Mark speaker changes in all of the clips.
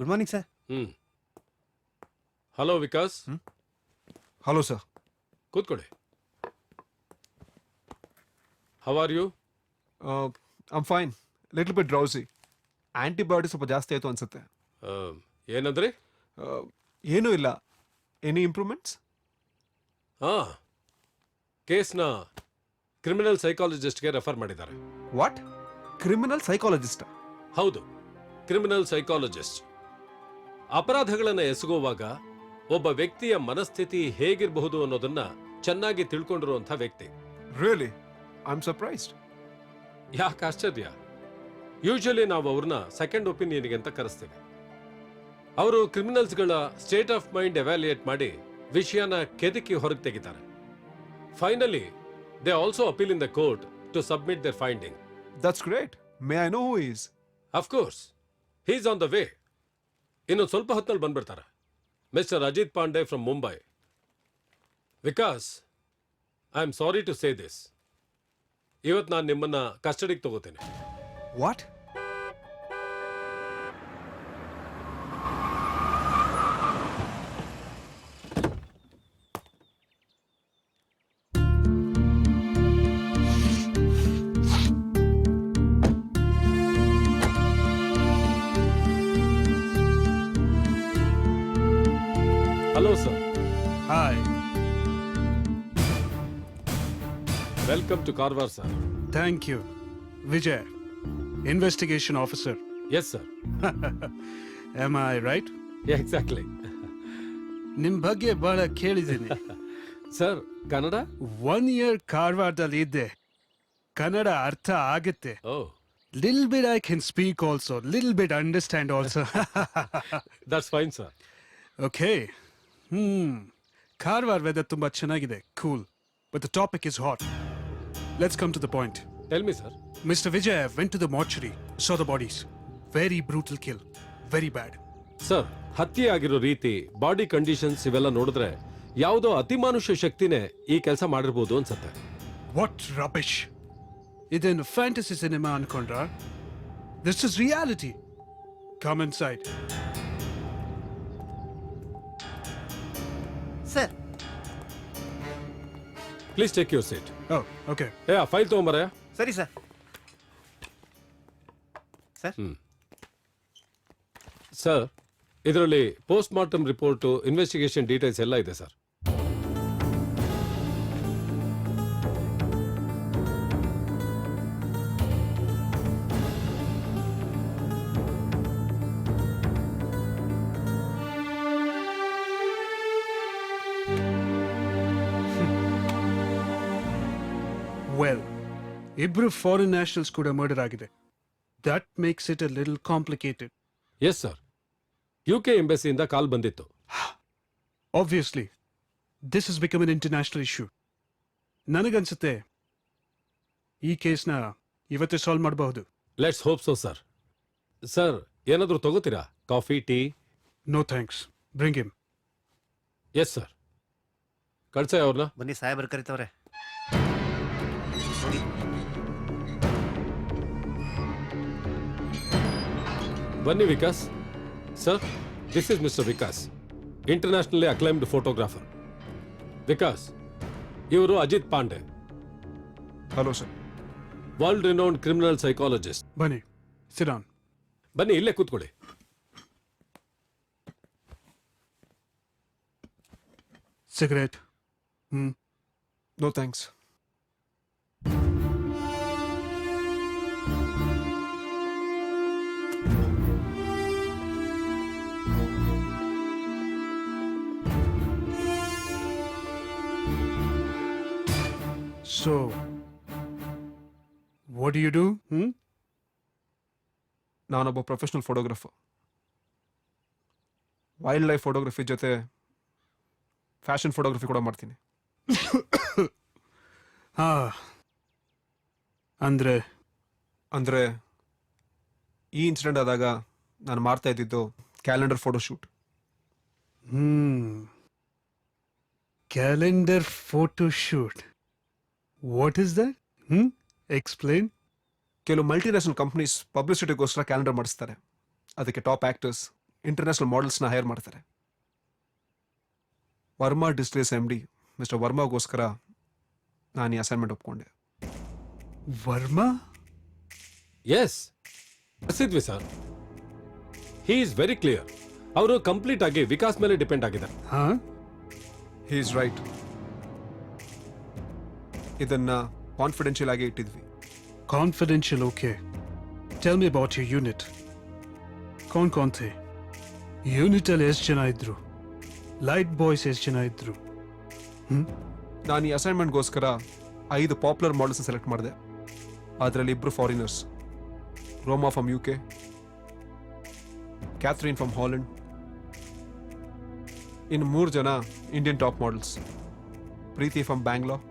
Speaker 1: Good morning sir.
Speaker 2: Hello Vikas.
Speaker 3: Hello sir.
Speaker 2: ಕೂತ್ಕೊಳ್ಳಿ. How are you?
Speaker 3: I'm fine. Little bit drowsy. Antibiotic ಸ್ವಲ್ಪ ಜಾಸ್ತಿ ಆಯಿತು ಅನ್ಸುತ್ತೆ.
Speaker 2: ಏನಂದ್ರಿ?
Speaker 3: ಏನೂ ಇಲ್ಲ. Any improvements?
Speaker 2: ಹಾಂ, ಕೇಸ್ನ ಕ್ರಿಮಿನಲ್ ಸೈಕಾಲಜಿಸ್ಟ್ಗೆ ರೆಫರ್ ಮಾಡಿದ್ದಾರೆ.
Speaker 3: ವಾಟ್? Criminal psychologist?
Speaker 2: ಹೌದು, ಕ್ರಿಮಿನಲ್ ಸೈಕಾಲಜಿಸ್ಟ್. ಅಪರಾಧಗಳನ್ನು ಎಸಗುವಾಗ ಒಬ್ಬ ವ್ಯಕ್ತಿಯ ಮನಸ್ಥಿತಿ ಹೇಗಿರಬಹುದು ಅನ್ನೋದನ್ನ ಚೆನ್ನಾಗಿ ತಿಳ್ಕೊಂಡಿರುವಂಥ ವ್ಯಕ್ತಿ.
Speaker 3: ರಿಯಲಿ? I am surprised.
Speaker 2: ಯಾಕೆ ಆಶ್ಚರ್ಯ? ಯೂಶಲಿ ನಾವು ಅವ್ರನ್ನ ಸೆಕೆಂಡ್ ಒಪಿನಿಯನ್ಗೆ ಅಂತ ಕರೆಸ್ತೇವೆ. ಅವರು ಕ್ರಿಮಿನಲ್ಸ್ಗಳ ಸ್ಟೇಟ್ ಆಫ್ ಮೈಂಡ್ ಎವ್ಯಾಲ್ಯೂಯೇಟ್ ಮಾಡಿ ವಿಷಯನ ಕೆದಕಿ ಹೊರಗೆ ತೆಗಿತಾರೆ. Finally they also appeal in the court to submit their finding.
Speaker 3: That's great. May I know who is?
Speaker 2: Of course, he is on the way. ಇನ್ನೊಂದು ಸ್ವಲ್ಪ ಹೊತ್ತಿನಲ್ಲಿ ಬಂದ್ಬಿಡ್ತಾರೆ. Mister Ajit Pandey from Mumbai. Vikas, I am sorry to say this. ಇವತ್ತು ನಾನು ನಿಮ್ಮನ್ನ ಕಸ್ಟಡಿಗೆ ತಗೋತೇನೆ.
Speaker 3: What?
Speaker 2: Hello sir.
Speaker 4: Hi,
Speaker 2: welcome to Karwar sir.
Speaker 4: thank you. Vijay, investigation officer.
Speaker 2: Yes sir.
Speaker 4: Am I right?
Speaker 2: Exactly.
Speaker 4: ನಿಮ್ ಬಗ್ಗೆ ಬಹಳ ಕೇಳಿದ್ದೀನಿ.
Speaker 2: ಸರ್, ಕನ್ನಡ?
Speaker 4: 1 year ಕಾರವಾರದಲ್ಲಿ ಇದ್ದೆ. ಕನ್ನಡ ಅರ್ಥ ಆಗುತ್ತೆ.
Speaker 2: ಓ,
Speaker 4: Little bit I can speak also. Little bit understand also.
Speaker 2: That's fine sir.
Speaker 4: Okay. Karwar weather ತುಂಬಾ ಚೆನ್ನಾಗಿದೆ. Cool. But the topic is hot. Let's come to the point.
Speaker 2: Tell me sir.
Speaker 4: Mr. Vijay went to the mortuary, saw the bodies. Very brutal kill. Very bad.
Speaker 2: Sir, ಹತ್ಯೆ ಆಗಿರೋ ರೀತಿ, body conditions ಇವೆಲ್ಲ ನೋಡಿದ್ರೆ ಯಾವುದೋ ಅತಿಮಾನುಷ್ಯ ಶಕ್ತಿನೇ ಈ ಕೆಲಸ ಮಾಡಿರ್ಬೋದು ಅನ್ಸುತ್ತೆ.
Speaker 4: What rubbish! Idan fantasy cinema ankondra? This is reality. Come inside.
Speaker 1: Sir.
Speaker 2: Please take your seat.
Speaker 4: Oh, okay.
Speaker 2: ಏ, ಆ ಫೈಲ್ ತಗೊಂಬರ.
Speaker 1: ಸರಿ ಸರ್. ಸರ್,
Speaker 2: ಸರ್, ಇದರಲ್ಲಿ post mortem report, investigation details ಎಲ್ಲ ಇದೆ sir.
Speaker 4: Well, Ibru foreign nationals kuda murder agide. That makes it a little complicated.
Speaker 2: Yes sir, UK ಎಂಬಸಿಯಿಂದ ಕಾಲ್ ಬಂದಿತ್ತು.
Speaker 4: Obviously, this has become an international issue. ನನಗನ್ಸುತ್ತೆ ಈ ಕೇಸ್ನ ಇವತ್ತೇ solve ಮಾಡಬಹುದು.
Speaker 2: Let's hope so sir. Sir, ಏನಾದರೂ ತಗೋತೀರಾ? Coffee, tea?
Speaker 4: No thanks. Bring him.
Speaker 2: Yes sir. ಕಳ್ಸ ಅವ್ರನ್ನ.
Speaker 1: ಬನ್ನಿ, ಸಾಹೇಬರು ಕರಿತವ್ರೆ.
Speaker 2: ಬನ್ನಿ Vikas. Sir, this is mister Vikas, internationally acclaimed photographer. Vikas, ಇವರು Ajit Pandey,
Speaker 3: hello sir.
Speaker 2: World renowned criminal psychologist.
Speaker 4: Bunny, sit down.
Speaker 2: ಬನ್ನಿ, ಇಲ್ಲೇ ಕೂತ್ಕೊಳ್ಳಿ.
Speaker 4: Cigarette.
Speaker 3: No thanks.
Speaker 4: So, what do you do?
Speaker 3: ನಾನೊಬ್ಬ professional photographer. Wildlife photography ಜೊತೆ ಫ್ಯಾಷನ್ ಫೋಟೋಗ್ರಫಿ ಕೂಡ ಮಾಡ್ತೀನಿ.
Speaker 4: ಅಂದ್ರೆ
Speaker 3: ಅಂದರೆ ಈ ಇನ್ಸಿಡೆಂಟ್ ಆದಾಗ ನಾನು ಮಾಡ್ತಾ ಇದ್ದಿದ್ದು calendar photoshoot.
Speaker 4: calendar photo shoot. What is that? Explain.
Speaker 3: ಕೆಲವು ಮಲ್ಟಿನ್ಯಾಷನಲ್ ಕಂಪ್ನೀಸ್ ಪಬ್ಲಿಸಿಟಿಗೋಸ್ಕರ ಕ್ಯಾಲೆಂಡರ್ ಮಾಡಿಸ್ತಾರೆ. ಅದಕ್ಕೆ ಟಾಪ್ ಆ್ಯಕ್ಟರ್ಸ್, ಇಂಟರ್ನ್ಯಾಷನಲ್ ಮಾಡೆಲ್ಸ್ನ ಹೈರ್ ಮಾಡ್ತಾರೆ. ವರ್ಮಾ ಡಿಸ್ಟಿಲರೀಸ್ MD ಮಿಸ್ಟರ್ ವರ್ಮಾಗೋಸ್ಕರ ನಾನು ಈ ಅಸೈನ್ಮೆಂಟ್ ಒಪ್ಕೊಂಡೆ.
Speaker 4: ವರ್ಮಾ?
Speaker 2: ಎಸ್, ಬರ್ಸಿದ್ವಿ sir. He is very clear. ಅವರು ಕಂಪ್ಲೀಟ್ ಆಗಿ ವಿಕಾಸ್ ಮೇಲೆ ಡಿಪೆಂಡ್ ಆಗಿದ್ದಾರೆ.
Speaker 4: ಹಾ?
Speaker 3: He is right. ಇದನ್ನ ಕಾನ್ಫಿಡೆನ್ಷಿಯಲ್ ಆಗಿ ಇಟ್ಟಿದ್ವಿ.
Speaker 4: Confidential, okay. Tell me about your unit. कौन थे? ಯೂನಿಟಲ್ಲಿ ಎಷ್ಟು ಜನ ಇದ್ರು? ಲೈಟ್ ಬಾಯ್ಸ್ ಎಷ್ಟು ಜನ ಇದ್ರು?
Speaker 3: ನಾನು ಈ ಅಸೈನ್ಮೆಂಟ್ಗೋಸ್ಕರ 5 ಪಾಪ್ಯುಲರ್ ಮಾಡೆಲ್ಸ್ ಸೆಲೆಕ್ಟ್ ಮಾಡಿದೆ. ಅದರಲ್ಲಿ 2 foreigners, Roma from UK, Catherine from Holland, ಇನ್ನು 3 ಜನ Indian top models, Preeti from Bangalore,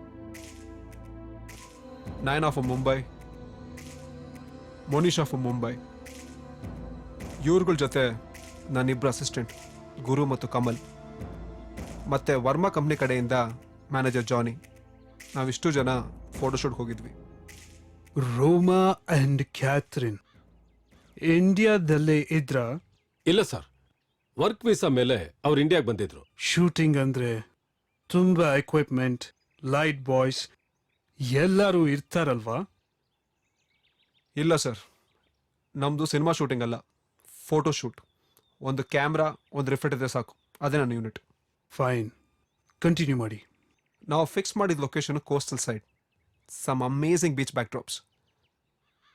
Speaker 3: Nayana from Mumbai, Monisha from Mumbai. ಇವ್ರುಗಳ ಜೊತೆ ನನ್ನಿಬ್ಬರು ಅಸಿಸ್ಟೆಂಟ್ ಗುರು ಮತ್ತು ಕಮಲ್, ಮತ್ತೆ ವರ್ಮಾ ಕಂಪ್ನಿ ಕಡೆಯಿಂದ ಮ್ಯಾನೇಜರ್ ಜಾನಿ. ನಾವಿಷ್ಟು ಜನ ಫೋಟೋಶೂಟ್ಗೆ ಹೋಗಿದ್ವಿ.
Speaker 4: ರೋಮಾ ಅಂಡ್ ಕ್ಯಾಥರಿನ್ ಇಂಡಿಯಾದಲ್ಲೇ ಇದ್ರ?
Speaker 2: ಇಲ್ಲ ಸರ್, ವರ್ಕ್ ವೀಸಾ ಮೇಲೆ ಅವ್ರು ಇಂಡಿಯಾಗೆ ಬಂದಿದ್ರು.
Speaker 4: ಶೂಟಿಂಗ್ ಅಂದ್ರೆ ತುಂಬಾ ಎಕ್ವಿಪ್ಮೆಂಟ್, ಲೈಟ್ ಬಾಯ್ಸ್ ಎಲ್ಲರೂ ಇರ್ತಾರಲ್ವಾ?
Speaker 3: ಇಲ್ಲ ಸರ್, ನಮ್ಮದು ಸಿನಿಮಾ ಶೂಟಿಂಗ್ ಅಲ್ಲ, ಫೋಟೋ ಶೂಟ್. ಒಂದು ಕ್ಯಾಮ್ರಾ, ಒಂದು ರಿಫ್ಲೆಕ್ಟ್ ಇದ್ರೆ ಸಾಕು. ಅದೇ ನನ್ನ ಯೂನಿಟ್.
Speaker 4: ಫೈನ್, ಕಂಟಿನ್ಯೂ ಮಾಡಿ.
Speaker 3: ನಾವು ಫಿಕ್ಸ್ ಮಾಡಿದ location coastal side, some amazing beach backdrops.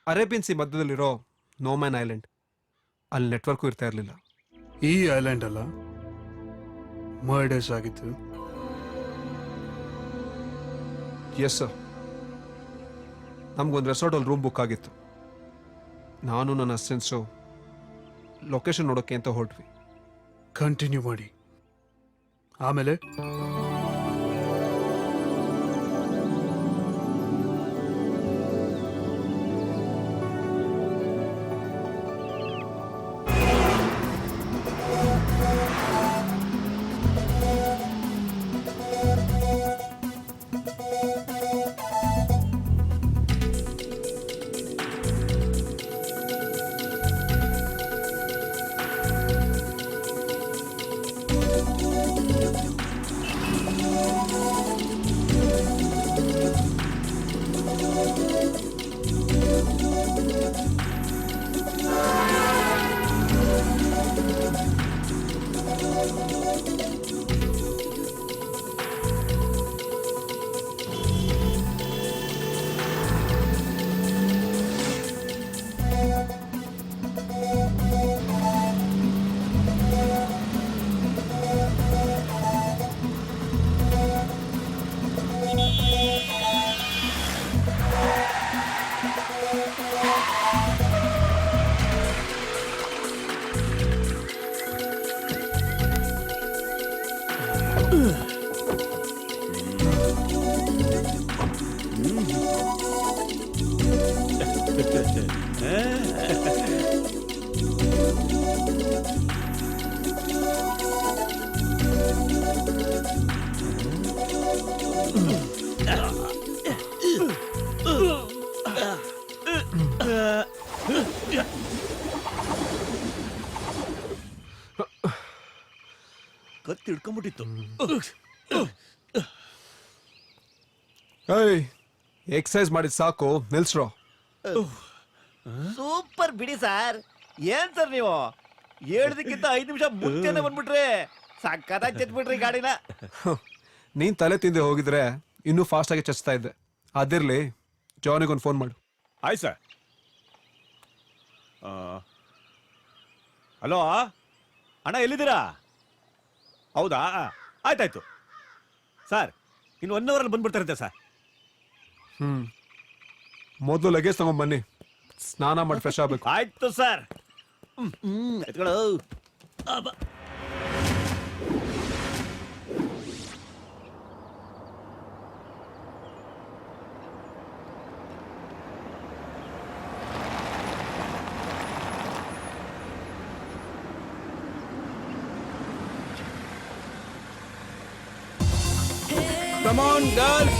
Speaker 3: Arabian sea ಮಧ್ಯದಲ್ಲಿರೋ ನೋಮ್ಯಾನ್ ಐಲ್ಯಾಂಡ್. ಅಲ್ಲಿ ನೆಟ್ವರ್ಕು ಇರ್ತಾ ಇರಲಿಲ್ಲ.
Speaker 4: ಈ ಐಲ್ಯಾಂಡ್ ಅಲ್ಲ ಮರ್ಡರ್ಸ್ ಆಗಿತ್ತು?
Speaker 3: ಎಸ್ ಸರ್, ನಮಗೊಂದು ರೆಸಾರ್ಟಲ್ಲಿ ರೂಮ್ ಬುಕ್ ಆಗಿತ್ತು. ನಾನು ನನ್ನ ಅಸಿಸ್ಟೆಂಟ್ಸು ಲೊಕೇಶನ್ ನೋಡೋಕ್ಕೆ ಅಂತ ಹೊರಟ್ವಿ.
Speaker 4: ಕಂಟಿನ್ಯೂ ಮಾಡಿ. ಆಮೇಲೆ
Speaker 1: ಕತ್ತಿ ಹಿಡ್ಕೊಂಡ್ಬಿಟ್ಟಿತ್ತು.
Speaker 3: ಏಯ್, ಎಕ್ಸಸೈಸ್ ಮಾಡಿದ ಸಾಕು, ನಿಲ್ಸ್ರೋ.
Speaker 1: ಸೂಪರ್ ಬಿಡಿ ಸರ್. ಏನ್ ಸರ್ ನೀವು ಹೇಳ್ದಕ್ಕಿಂತ 5 ನಿಮಿಷ ಮುಂಚೆನೆ ಬಂದ್ಬಿಟ್ರಿ. ಸಕ್ಕತ್ತಾಗಿ ಚೆಚ್ಬಿಟ್ರಿ ಗಾಡಿನ.
Speaker 3: ನೀನ್ ತಲೆ ತಿಂದೆ ಹೋಗಿದ್ರೆ ಇನ್ನೂ ಫಾಸ್ಟ್ ಆಗಿ ಚಚ್ತಾ ಇದ್ದೆ. ಅದಿರ್ಲಿ, ಜಾನಿಗೊಂದು ಫೋನ್ ಮಾಡು.
Speaker 1: ಆಯ್ತು ಸರ್. ಹಲೋ ಅಣ್ಣ, ಎಲ್ಲಿದ್ದೀರಾ? ಹೌದಾ, ಆಯ್ತಾಯ್ತು ಸರ್. ಇನ್ನು 1 ಅವರಲ್ಲಿ ಬಂದ್ಬಿಡ್ತಾರಂತೆ ಸರ್.
Speaker 3: ಮೊದಲು ಲಗೇಜ್ ತಗೊಂಡ್ಬನ್ನಿ, ಸ್ನಾನ ಮಾಡಿ ಫ್ರೆಶ್ ಆಗ್ಬೇಕು.
Speaker 1: ಆಯ್ತು ಸರ್. ಎತ್ಕೊಳ್ಳು.
Speaker 5: Come on, girls.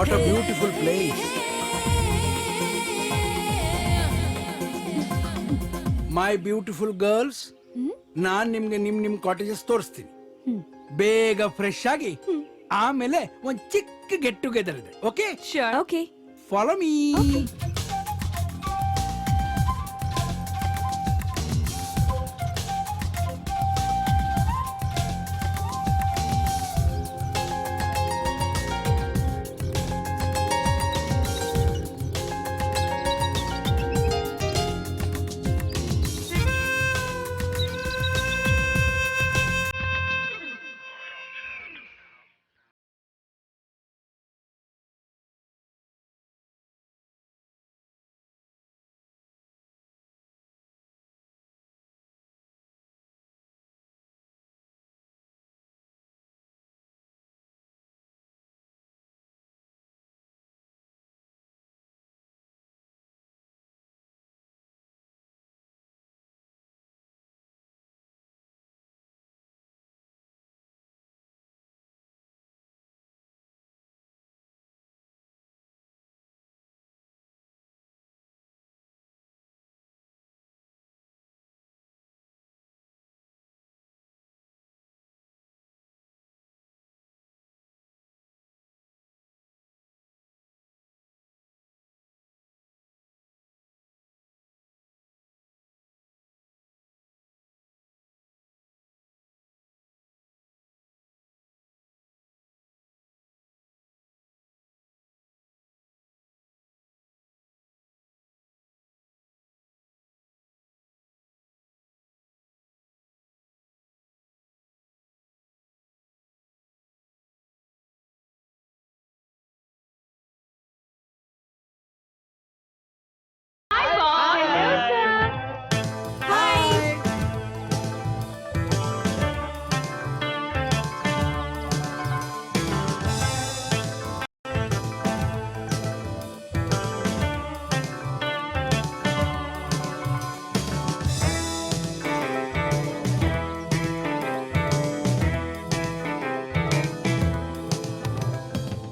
Speaker 5: What a beautiful place. My beautiful girls, ನಾನ್ ನಿಮ್ಗೆ ನಿಮ್ ಕಾಟೇಜಸ್ ತೋರಿಸ್ತೀನಿ. ಬೇಗ ಫ್ರೆಶ್ ಆಗಿ ಆಮೇಲೆ ಒಂದ್ ಚಿಕ್ಕ ಗೆಟ್ ಟುಗೆದರ್ ಇದೆ. ಓಕೆ,
Speaker 6: Okay.
Speaker 5: Follow me.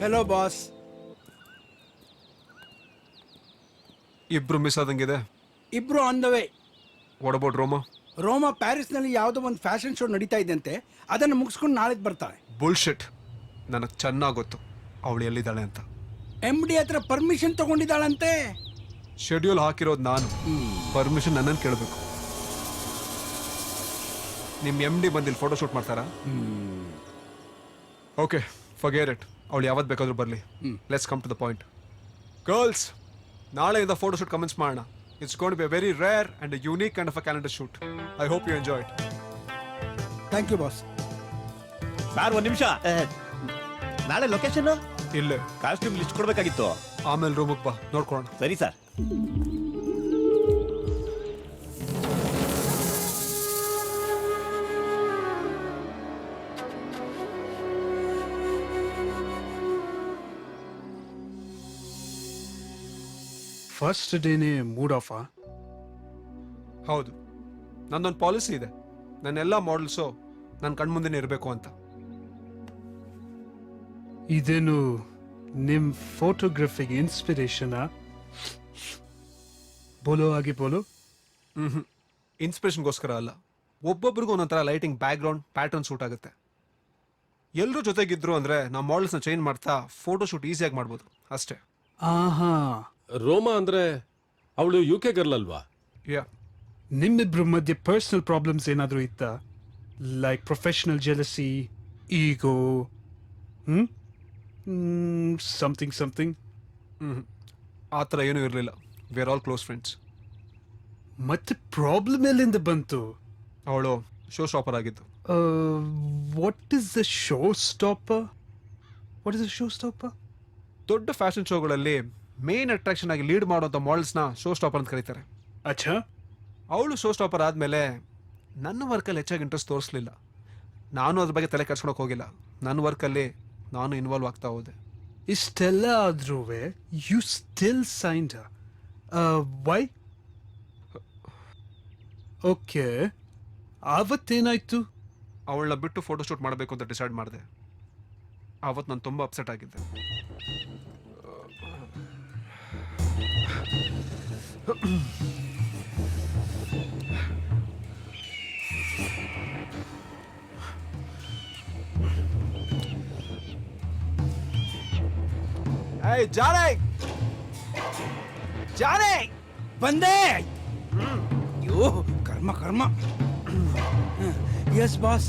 Speaker 5: Hello boss.
Speaker 3: ಇಬ್ರು ಮಿಸ್ ಆದಂಗಿದೆ.
Speaker 5: ಇಬ್ರು on the way.
Speaker 3: What about Roma?
Speaker 5: Roma ಪ್ಯಾರಿಸ್ನಲ್ಲಿ ಯಾವುದೋ ಒಂದು ಫ್ಯಾಷನ್ ಶೋ ನಡೀತಾ ಇದ್ದಂತೆ, ಅದನ್ನು ಮುಗಿಸ್ಕೊಂಡು ನಾಳೆ ಬರ್ತಾಳೆ.
Speaker 3: ಬುಲ್ಶಿಟ್. ನನಗೆ ಚೆನ್ನಾಗಿ ಗೊತ್ತು ಅವಳು ಎಲ್ಲಿದ್ದಾಳೆ ಅಂತ.
Speaker 5: MD ಹತ್ರ ಪರ್ಮಿಷನ್ ತಗೊಂಡಿದ್ದಾಳಂತೆ.
Speaker 3: ಶೆಡ್ಯೂಲ್ ಹಾಕಿರೋದು ನಾನು, ಪರ್ಮಿಷನ್ ನನ್ನನ್ನು ಕೇಳಬೇಕು. ನಿಮ್ಮ MD ಬಂದಿಲ್ಲಿ ಫೋಟೋ ಶೂಟ್ ಮಾಡ್ತಾರಾ? Okay, forget it. ಅವಳು ಯಾವತ್ತು ಬೇಕಾದ್ರೂ ಬರಲಿ. Let's come to the point. Girls, ನಾಳೆಯಿಂದ ಫೋಟೋ ಶೂಟ್ ಕಮೆನ್ಸ್ ಮಾಡೋಣ. It's going to be a very rare and unique kind of a calendar shoot. I hope you enjoy it.
Speaker 5: Thank you boss.
Speaker 1: Sir, ಒಂದ್ ನಿಮಿಷ. ನಾಳೆ location
Speaker 3: ಇಲ್ಲೇ.
Speaker 1: Costume list ಕೊಡ್ಬೇಕಾಗಿತ್ತು.
Speaker 3: ಆಮೇಲೆ ರೂಮಿಗೆ ಬಾ, ನೋಡ್ಕೊಳ್ಳೋಣ.
Speaker 1: ಸರಿ ಸರ್.
Speaker 4: ಫಸ್ಟ್ ಡೇನೇ ಮೂಡ್ ಆಫಾ?
Speaker 3: ಹೌದು, ನಂದೊಂದು ಪಾಲಿಸಿ ಇದೆ. ನನ್ನೆಲ್ಲ ಮಾಡೆಲ್ಸು ನನ್ನ ಕಣ್ಮುಂದೆನೇ ಇರಬೇಕು ಅಂತ.
Speaker 4: ಇದೇನು ನಿಮ್ ಫೋಟೋಗ್ರಫಿಗೆ ಇನ್ಸ್ಪಿರೇಷನಾ? ಬೋಲೋ ಆಗಿ ಬೋಲೋ.
Speaker 3: ಇನ್ಸ್ಪಿರೇಷನ್ಗೋಸ್ಕರ ಅಲ್ಲ, ಒಬ್ಬೊಬ್ರಿಗೂ ಒಂದೊಂಥರ ಲೈಟಿಂಗ್, ಬ್ಯಾಕ್ಗ್ರೌಂಡ್, ಪ್ಯಾಟರ್ನ್ ಸೂಟ್ ಆಗುತ್ತೆ. ಎಲ್ಲರೂ ಜೊತೆಗಿದ್ರು ಅಂದರೆ ನಾವು ಮಾಡೆಲ್ಸ್ನ ಚೇಂಜ್ ಮಾಡ್ತಾ ಫೋಟೋ ಶೂಟ್ ಈಸಿಯಾಗಿ ಮಾಡ್ಬೋದು ಅಷ್ಟೇ.
Speaker 4: ಆಹಾ,
Speaker 2: ರೋಮಾ ಅಂದ್ರೆ ಅವಳು UK ಗರ್ಲ್ ಅಲ್ವಾ?
Speaker 3: ಯಾ.
Speaker 4: ನಿಮ್ಮಿಬ್ರ ಮಧ್ಯೆ ಪರ್ಸನಲ್ ಪ್ರಾಬ್ಲಮ್ಸ್ ಏನಾದರೂ ಇತ್ತಾ? ಲೈಕ್ ಪ್ರೊಫೆಷನಲ್ ಜೆಲಸಿ, ಈಗೋ, ಸಮಥಿಂಗ್?
Speaker 3: ಆ ಥರ ಏನೂ ಇರಲಿಲ್ಲ. We are all close friends.
Speaker 4: ಮತ್ತೆ ಪ್ರಾಬ್ಲಮ್ ಎಲ್ಲಿಂದ ಬಂತು?
Speaker 3: ಅವಳು ಶೋ ಸ್ಟಾಪರ್ ಆಗಿದ್ದು.
Speaker 4: What is the show stopper?
Speaker 3: ದೊಡ್ಡ ಫ್ಯಾಷನ್ ಶೋಗಳಲ್ಲಿ ಮೇನ್ ಅಟ್ರಾಕ್ಷನ್ ಆಗಿ ಲೀಡ್ ಮಾಡುವಂಥ ಮಾಡೆಲ್ಸ್ನ ಶೋ ಸ್ಟಾಪರ್ ಅಂತ ಕರೀತಾರೆ.
Speaker 4: ಅಚ್ಚಾ.
Speaker 3: ಅವಳು ಶೋ ಸ್ಟಾಪರ್ ಆದಮೇಲೆ ನನ್ನ ವರ್ಕಲ್ಲಿ ಹೆಚ್ಚಾಗಿ ಇಂಟ್ರೆಸ್ಟ್ ತೋರಿಸ್ಲಿಲ್ಲ. ನಾನು ಅದ್ರ ಬಗ್ಗೆ ತಲೆ ಕೆಡ್ಸ್ಕೊಳಕ್ಕೆ ಹೋಗಿಲ್ಲ. ನನ್ನ ವರ್ಕಲ್ಲಿ ನಾನು ಇನ್ವಾಲ್ವ್ ಆಗ್ತಾ ಹೋದೆ.
Speaker 4: ಇಷ್ಟೆಲ್ಲ ಆದ್ರೂ you still signed. Why? Okay, ಆವತ್ತೇನಾಯ್ತು?
Speaker 3: ಅವಳನ್ನ ಬಿಟ್ಟು ಫೋಟೋ ಶೂಟ್ ಮಾಡಬೇಕು ಅಂತ ಡಿಸೈಡ್ ಮಾಡಿದೆ. ಆವತ್ತು ನಾನು ತುಂಬ ಅಪ್ಸೆಟ್ ಆಗಿದ್ದೆ. ಏಯ್ ಜಾನೆ ಜಾನೆ
Speaker 5: ಬಂದೆ ಅಯ್ಯೋ ಕರ್ಮ ಕರ್ಮ ಎಸ್ ಬಾಸ್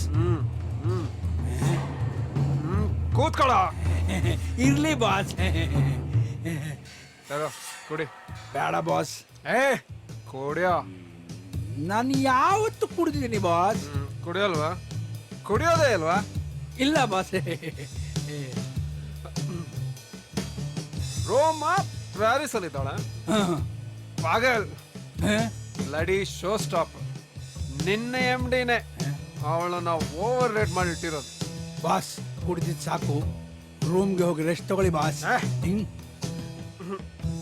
Speaker 3: ಕೂತ್ಕೊಳ್ಳ
Speaker 5: ಇರ್ಲಿ ಬಾಸ್
Speaker 3: ತಗೋ ಕುಡಿ
Speaker 5: ಬೇಡ ಬಾಸ್
Speaker 3: ಏ ಕುಡಿಯೋ
Speaker 5: ನಾನು ಯಾವತ್ತು ಕುಡಿದಿದ್ದೀನಿ ಬಾಸ್
Speaker 3: ಕುಡಿಯೋಲ್ವಾ ಕುಡಿಯೋದೇ ಅಲ್ವಾ
Speaker 5: ಇಲ್ಲ ಬಾಸ್
Speaker 3: ರೋಮ ಪ್ಯಾರಿಸ್ ಅಲ್ಲಿ ಇದ್ದಾಳೆ ಪಾಗಲ್ ಬ್ಲಡಿ ಶೋ ಸ್ಟಾಪ್ ನಿನ್ನೆ ಎಮ್ ಡಿನೇ ಅವಳನ್ನ ಓವರ್ ರೇಟ್ ಮಾಡಿ ಇಟ್ಟಿರೋದು
Speaker 5: ಬಾಸ್ ಕುಡಿದಿದ್ದು ಸಾಕು ರೂಮ್ಗೆ ಹೋಗಿ ರೆಸ್ಟ್ ತಗೊಳ್ಳಿ ಬಾಸ್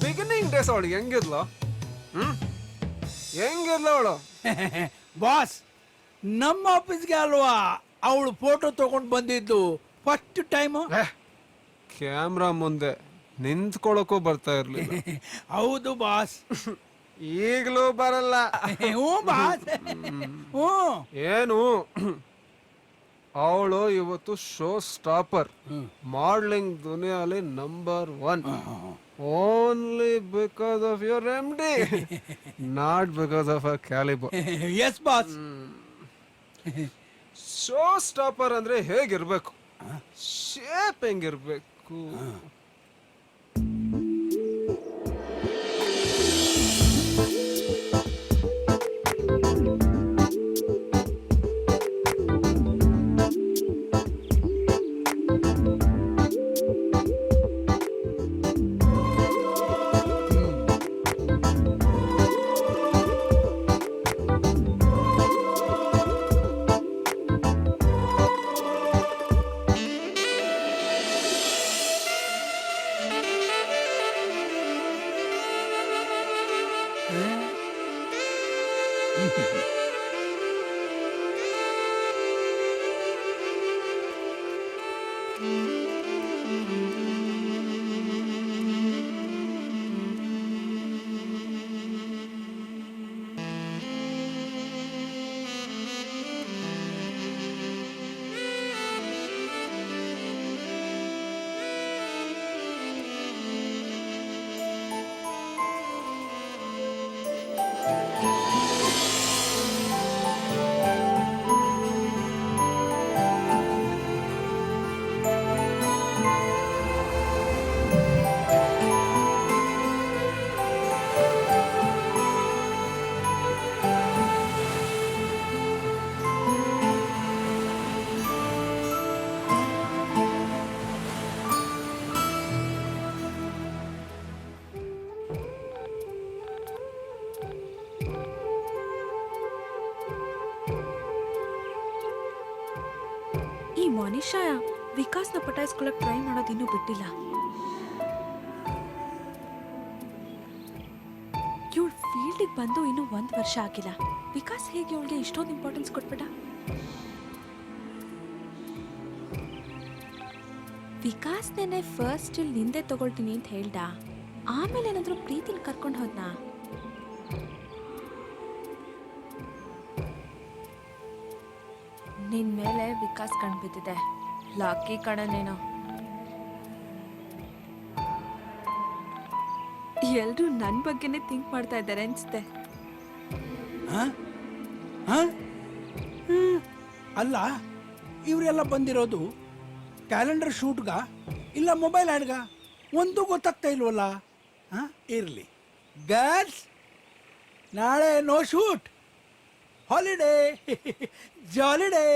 Speaker 3: ಬಿಗಿನಿಂಗ್ ಡೇಸ್ ಅವಳು ಹೆಂಗಿದ್ಲು ಹೆಂಗಿದ್ಲು ಅವಳು
Speaker 5: ಬಾಸ್ ನಮ್ಮ ಆಫೀಸ್ಗೆ ಅಲ್ವಾ ಅವಳು ಫೋಟೋ ತಗೊಂಡು ಬಂದಿದ್ದು ಫಸ್ಟ್ ಟೈಮ್
Speaker 3: ಕ್ಯಾಮ್ರಾ ಮುಂದೆ ನಿಂತ್ಕೊಳ್ಳೋಕ್ಕೂ ಬರ್ತಾ ಇರ್ಲಿಲ್ಲ
Speaker 5: ಹೌದು ಬಾಸ್
Speaker 3: ಈಗಲೂ ಬರಲ್ಲ
Speaker 5: ಹ್ಞೂ ಬಾಸ್ ಹ್ಞೂ
Speaker 3: ಏನು ಅವಳು ಇವತ್ತು ಶೋ ಸ್ಟಾಪರ್ ಮಾಡ್ಲಿಂಗ್ ದುನಿಯಾಲಿ number 1 only because of your M D not because of a calibre
Speaker 5: yes boss
Speaker 3: show stopper ಅಂದ್ರೆ ಹೇಗಿರ್ಬೇಕು ಶೇಪ್ ಹೆಂಗಿರ್ಬೇಕು
Speaker 6: ಈ ಮನುಷ್ಯ ವಿಕಾಸ್ನ ಪಟಾಯಿಸ್ಕೊಳಕ್ ಟ್ರೈ ಮಾಡೋದು ಇನ್ನೂ ಬಿಟ್ಟಿಲ್ಲ. ಇವಳು ಫೀಲ್ಡಿಗೆ ಬಂದು ಇನ್ನೂ 1 ವರ್ಷ ಆಗಿಲ್ಲ. ವಿಕಾಸ್ ಹೇಗೆ ಅವಳಿಗೆ ಇಷ್ಟೊಂದು ಇಂಪಾರ್ಟೆನ್ಸ್ ಕೊಟ್ಬಿಟ್ಟ? ವಿಕಾಸ್ ನೆನ್ನೆ ಫಸ್ಟ್ ಇಲ್ಲಿ ನಿಂದೆ ತಗೊಳ್ತೀನಿ ಅಂತ ಹೇಳ್ದ. ಆಮೇಲೆ ಏನಾದ್ರೂ ಪ್ರೀತಿಲಿ ಕರ್ಕೊಂಡು ಹೋದ್ನಾ? ನಿನ್ ಮೇಲೆ ವಿಕಾಸ್ ಕಣ್ಬಿದ್ದಿದೆ. ಲಾಕಿ ಕಣ ನೀನು. ಎಲ್ರೂ ನನ್ನ ಬಗ್ಗೆನೇ ಥಿಂಕ್ ಮಾಡ್ತಾ ಇದ್ದಾರೆ ಅನ್ಸುತ್ತೆ.
Speaker 5: ಅಲ್ಲ ಇವರೆಲ್ಲ ಬಂದಿರೋದು ಕ್ಯಾಲೆಂಡರ್ ಶೂಟ್ಗ ಇಲ್ಲ ಮೊಬೈಲ್ ಆಡ್ಗ ಒಂದು ಗೊತ್ತಾಗ್ತಾ ಇಲ್ವಲ್ಲ. ಇರಲಿ ಗರ್ಲ್ಸ್, ನಾಳೆ no shoot, holiday, jolly day.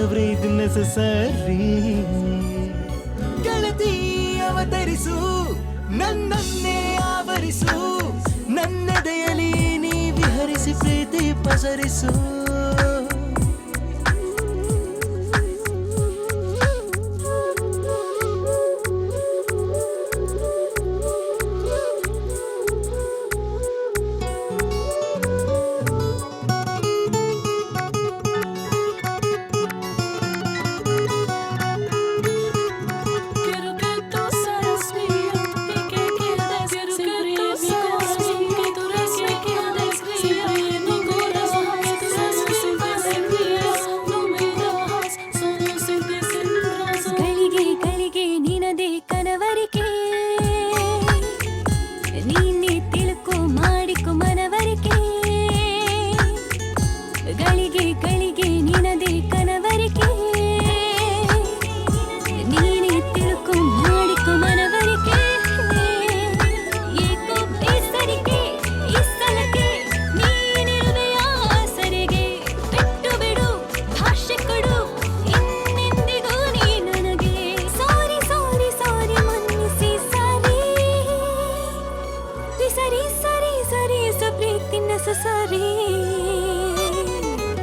Speaker 7: of breath necessary. ಗೆಳತಿ ಅವತರಿಸು ನನ್ನನ್ನೇ ಆವರಿಸು ನನ್ನೆದೆಯಲಿ ನೀ ವಿಹರಿಸಿ ಪ್ರೀತಿ ಪಸರಿಸು.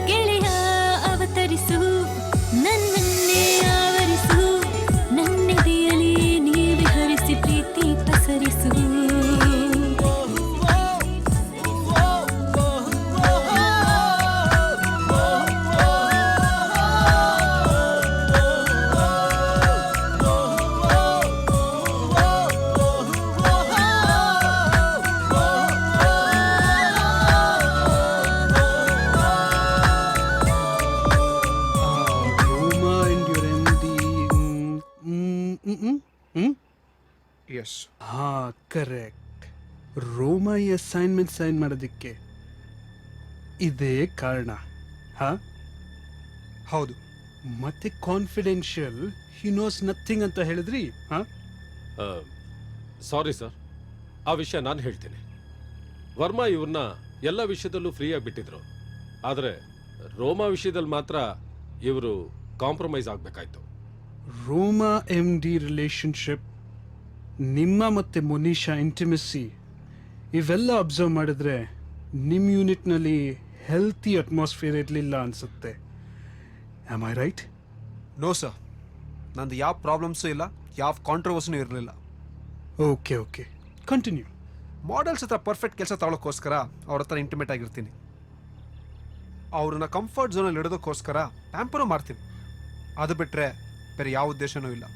Speaker 7: ಗೆಳೆಯ ಅವತರಿಸು ನನ್ನನ್ನೇ ಆವರಿಸು ನನ್ನೆದೆಯಲಿ ನೀ ವಿಹರಿಸಿ ಪ್ರೀತಿ ಪಸರಿಸು.
Speaker 3: ಎಸ್.
Speaker 4: ಹಾ ಕರೆಕ್ಟ್. ರೋಮ ಈ ಅಸೈನ್ಮೆಂಟ್ ಸೈನ್ ಮಾಡೋದಕ್ಕೆ ಇದೇ ಕಾರಣ. ಹಾ
Speaker 3: ಹೌದು.
Speaker 4: ಮತ್ತೆ ಕಾನ್ಫಿಡೆನ್ಷಿಯಲ್ ಹಿ ನೋಸ್ ನಥಿಂಗ್ ಅಂತ ಹೇಳಿದ್ರಿ. ಹಾ
Speaker 2: ಸಾರಿ ಸರ್, ಆ ವಿಷಯ ನಾನು ಹೇಳ್ತೀನಿ. ವರ್ಮಾ ಇವ್ರನ್ನ ಎಲ್ಲ ವಿಷಯದಲ್ಲೂ ಫ್ರೀಯಾಗಿ ಬಿಟ್ಟಿದ್ರು. ಆದರೆ ರೋಮಾ ವಿಷಯದಲ್ಲಿ ಮಾತ್ರ ಇವರು ಕಾಂಪ್ರಮೈಸ್ ಆಗಬೇಕಾಯ್ತು.
Speaker 4: ರೋಮಾ ಎಮ್ ಡಿ ರಿಲೇಶನ್ಶಿಪ್, ನಿಮ್ಮ ಮತ್ತೆ ಮೊನಿಷಾ ಇಂಟಿಮೆಸಿ, ಇವೆಲ್ಲ ಅಬ್ಸರ್ವ್ ಮಾಡಿದ್ರೆ ನಿಮ್ಮ ಯೂನಿಟ್ನಲ್ಲಿ ಹೆಲ್ತಿ ಅಟ್ಮಾಸ್ಫಿಯರ್ ಇರಲಿಲ್ಲ ಅನ್ಸುತ್ತೆ. Am I right?
Speaker 3: No sir, ನಂದು ಯಾವ ಪ್ರಾಬ್ಲಮ್ಸು ಇಲ್ಲ, ಯಾವ ಕಾಂಟ್ರವರ್ಸಿನೂ ಇರಲಿಲ್ಲ.
Speaker 4: Okay okay, continue.
Speaker 3: ಮಾಡೆಲ್ಸ್ ಹತ್ರ ಪರ್ಫೆಕ್ಟ್ ಕೆಲಸ ತಗೊಳ್ಳೋಕ್ಕೋಸ್ಕರ ಅವ್ರ ಹತ್ರ ಇಂಟಿಮೇಟ್ ಆಗಿರ್ತೀನಿ. ಅವ್ರನ್ನ ಕಂಫರ್ಟ್ ಝೋನಲ್ಲಿ ಇಡೋದಕ್ಕೋಸ್ಕರ ಟ್ಯಾಂಪರು ಮಾಡ್ತೀನಿ. ಅದು ಬಿಟ್ಟರೆ ಬೇರೆ ಯಾವ ಉದ್ದೇಶನೂ ಇಲ್ಲ.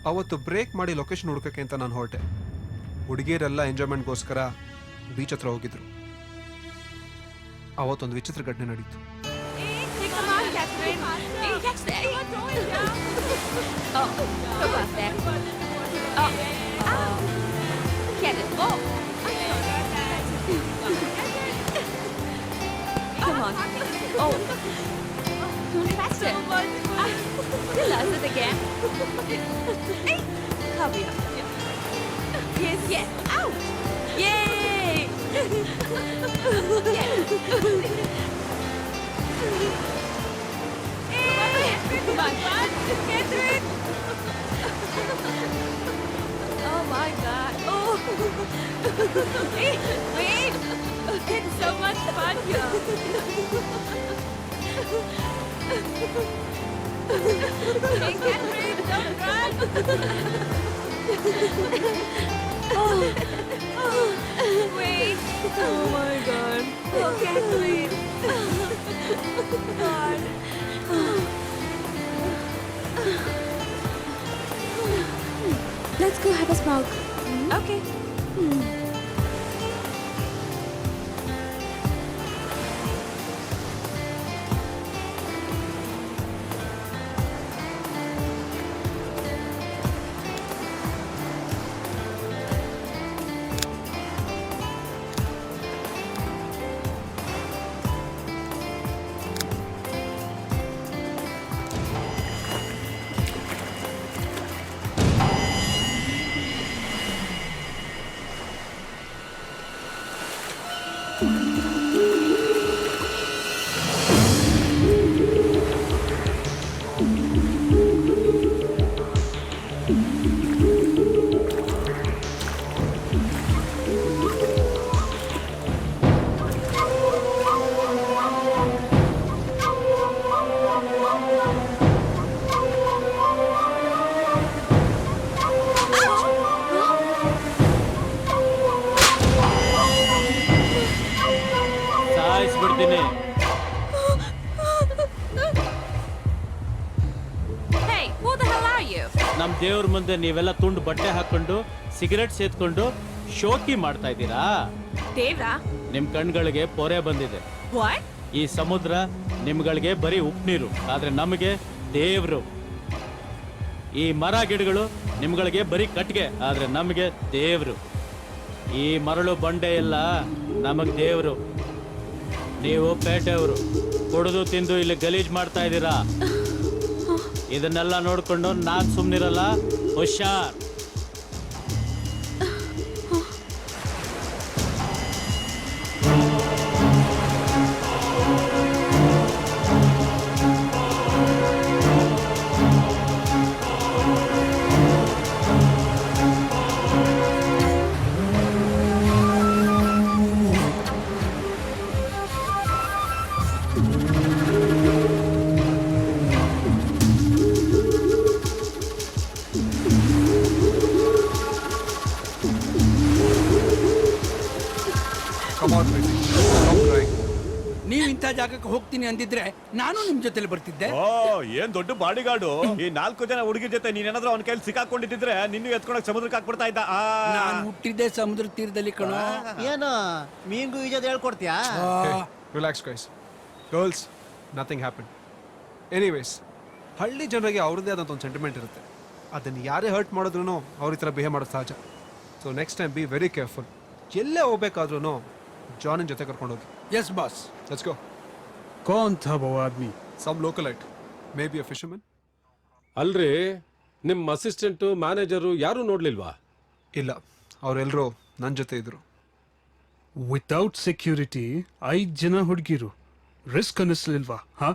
Speaker 3: ಅವತ್ತು ಬ್ರೇಕ್ ಮಾಡಿ ಲೊಕೇಶನ್ ಹುಡುಕಕ್ಕೆ ಅಂತ ನಾನು ಹೊರಟೆ. ಹುಡುಗಿಯರೆಲ್ಲ ಎಂಜಾಯ್ಮೆಂಟ್ಗೋಸ್ಕರ ಬೀಚ್ ಹತ್ರ ಹೋಗಿದ್ರು. ಅವತ್ತೊಂದು ವಿಚಿತ್ರ ಘಟನೆ ನಡೀತು.
Speaker 6: Come on. Oh. Faster. You lost it again. Hey, come here. Yes, yes. Out. Yay. Yes. Hey, come on. Catherine. Oh my God. Oh. Hey, wait. It's so much fun here. Hey, Catherine, don't run! Wait! Oh my God! Oh, Catherine! God! Let's go have a smoke. Okay.
Speaker 8: ಬರ್ತೀನಿ.
Speaker 6: Hey, who the hell are you?
Speaker 8: ನಮ್ ದೇವ್ರ ಮುಂದೆ ನೀವೆಲ್ಲ ತುಂಡು ಬಟ್ಟೆ ಹಾಕೊಂಡು cigarette ಸೇದ್ಕೊಂಡು ಶೋಕಿ ಮಾಡ್ತಾ ಇದ್ದೀರಾ?
Speaker 6: Deva?
Speaker 8: ನಿಮ್ ಕಣ್ಗಳಿಗೆ ಪೊರೆ ಬಂದಿದೆ.
Speaker 6: What?
Speaker 8: ಈ ಸಮುದ್ರ ನಿಮ್ಗಳಿಗೆ ಬರೀ ಉಪ್ನೀರು, ಆದ್ರೆ ನಮಗೆ ದೇವ್ರು. ಈ ಮರ ಗಿಡಗಳು ನಿಮ್ಗಳಿಗೆ ಬರೀ ಕಟ್ಗೆ, ಆದ್ರೆ ನಮಗೆ ದೇವ್ರು. ಈ ಮರಳು ಬಂಡೆ ಎಲ್ಲ ನಮಗ್ ದೇವ್ರು. ನೀವು ಪೇಟೆಯವರು, ಕುಡಿದು ತಿಂದು ಇಲ್ಲಿ ಗಲೀಜ್ ಮಾಡ್ತಾ ಇದ್ದೀರಾ. ಇದನ್ನೆಲ್ಲ ನೋಡ್ಕೊಂಡು ನಾನ್ ಸುಮ್ನಿರಲ್ಲ, ಹುಷಾರ್.
Speaker 3: Come on, Preeti. Stop crying.
Speaker 5: ನೀವ್ ಇಂಥ ಜಾಗಕ್ಕೆ ಹೋಗ್ತೀನಿ ಅಂದಿದ್ರೆ ನಾನು ನಿಮ್ ಜೊತೆಲಿ ಬರ್ತಿದ್ದೆ.
Speaker 1: ಓ ಏನ್ ದೊಡ್ಡ ಬಾಡಿಗಾರ್ಡು. ಈ 4 ಜನ ಹುಡುಗಿ ಜೊತೆ ನೀನೇನಾದ್ರೂ ಅವ್ನ ಕೈಲಿ ಸಿಕ್ಕಾಕೊಂಡಿದ್ರೆ ನಿನ್ನೂ ಎತ್ಕೊಂಡೋಗಿ ಸಮುದ್ರಕ್ಕೆ ಹಾಕ್ಬಿಡ್ತಾ ಇದ್ದ.
Speaker 5: ನಾನು ಹುಟ್ಟಿದ್ದೆ ಸಮುದ್ರ ತೀರದಲ್ಲಿ ಕಣೋ.
Speaker 9: ಏನು ಮೀನ್ಗೂ ಈಜೋದು ಹೇಳ್ಕೊಡ್ತೀಯಾ?
Speaker 3: Hey, relax, guys. Girls, nothing happened. Anyways, ಹಳ್ಳಿ ಜನರಿಗೆ ಅವ್ರದ್ದೇ ಆದಂಥ ಒಂದು ಸೆಂಟಿಮೆಂಟ್ ಇರುತ್ತೆ. ಅದನ್ನು ಯಾರೇ ಹರ್ಟ್ ಮಾಡಿದ್ರು ಅವ್ರ ಈ ಥರ ಬಿಹೇವ್ ಮಾಡೋದು ಸಹಜ. So next time be very careful. ಎಲ್ಲೇ ಹೋಗ್ಬೇಕಾದ್ರೂ ಜಾನಿನ ಜೊತೆ ಕರ್ಕೊಂಡೋಗಿ.
Speaker 5: Yes boss.
Speaker 3: Let's go.
Speaker 4: कौन था वो आदमी?
Speaker 3: Some localite, maybe a fisherman.
Speaker 2: Alright, ನಿಮ್ಮ ಅಸಿಸ್ಟೆಂಟು ಮ್ಯಾನೇಜರು ಯಾರೂ ನೋಡ್ಲಿಲ್ವಾ?
Speaker 3: ಇಲ್ಲ, ಅವರೆಲ್ಲರೂ ನನ್ನ ಜೊತೆ ಇದ್ರು.
Speaker 4: Without security, 5 ಜನ ಹುಡುಗಿರು ರಿಸ್ಕ್ ಅನ್ನಿಸ್ಲಿಲ್ವಾ? ಹಾ,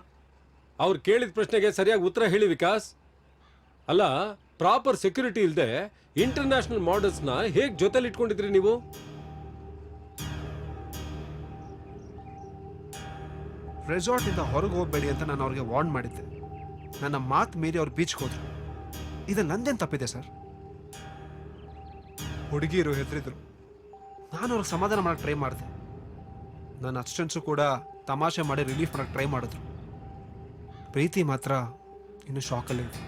Speaker 2: ಅವ್ರು ಕೇಳಿದ ಪ್ರಶ್ನೆಗೆ ಸರಿಯಾಗಿ ಉತ್ತರ ಹೇಳಿ ವಿಕಾಸ್. ಅಲ್ಲ, ಪ್ರಾಪರ್ ಸೆಕ್ಯೂರಿಟಿ ಇಲ್ಲದೆ ಇಂಟರ್ನ್ಯಾಷನಲ್ ಮಾಡೆಲ್ಸ್ನ ಹೇಗೆ ಜೊತೆಲಿ ಇಟ್ಕೊಂಡಿದ್ರಿ ನೀವು?
Speaker 3: ರೆಸಾರ್ಟಿಂದ ಹೊರಗೆ ಹೋಗಬೇಡಿ ಅಂತ ನಾನು ಅವ್ರಿಗೆ ವಾರ್ನ್ ಮಾಡಿದ್ದೆ. ನನ್ನ ಮಾತು ಮೀರಿ ಅವ್ರು ಬೀಚ್ಗೆ ಹೋದ್ರು. ಇದು ನಂದೇನು ತಪ್ಪಿದೆ ಸರ್? ಹುಡುಗಿರು ಹೆದರಿದ್ರು. ನಾನು ಅವ್ರಿಗೆ ಸಮಾಧಾನ ಮಾಡೋಕ್ಕೆ ಟ್ರೈ ಮಾಡಿದೆ. ನನ್ನ ಅಸಿಸ್ಟೆಂಟ್ಸು ಕೂಡ ತಮಾಷೆ ಮಾಡಿ ರಿಲೀಫ್ ಮಾಡೋಕ್ಕೆ ಟ್ರೈ ಮಾಡಿದ್ರು. ಪ್ರೀತಿ ಮಾತ್ರ ಇನ್ನು ಶಾಕಲ್ಲಿ ಇದೆ.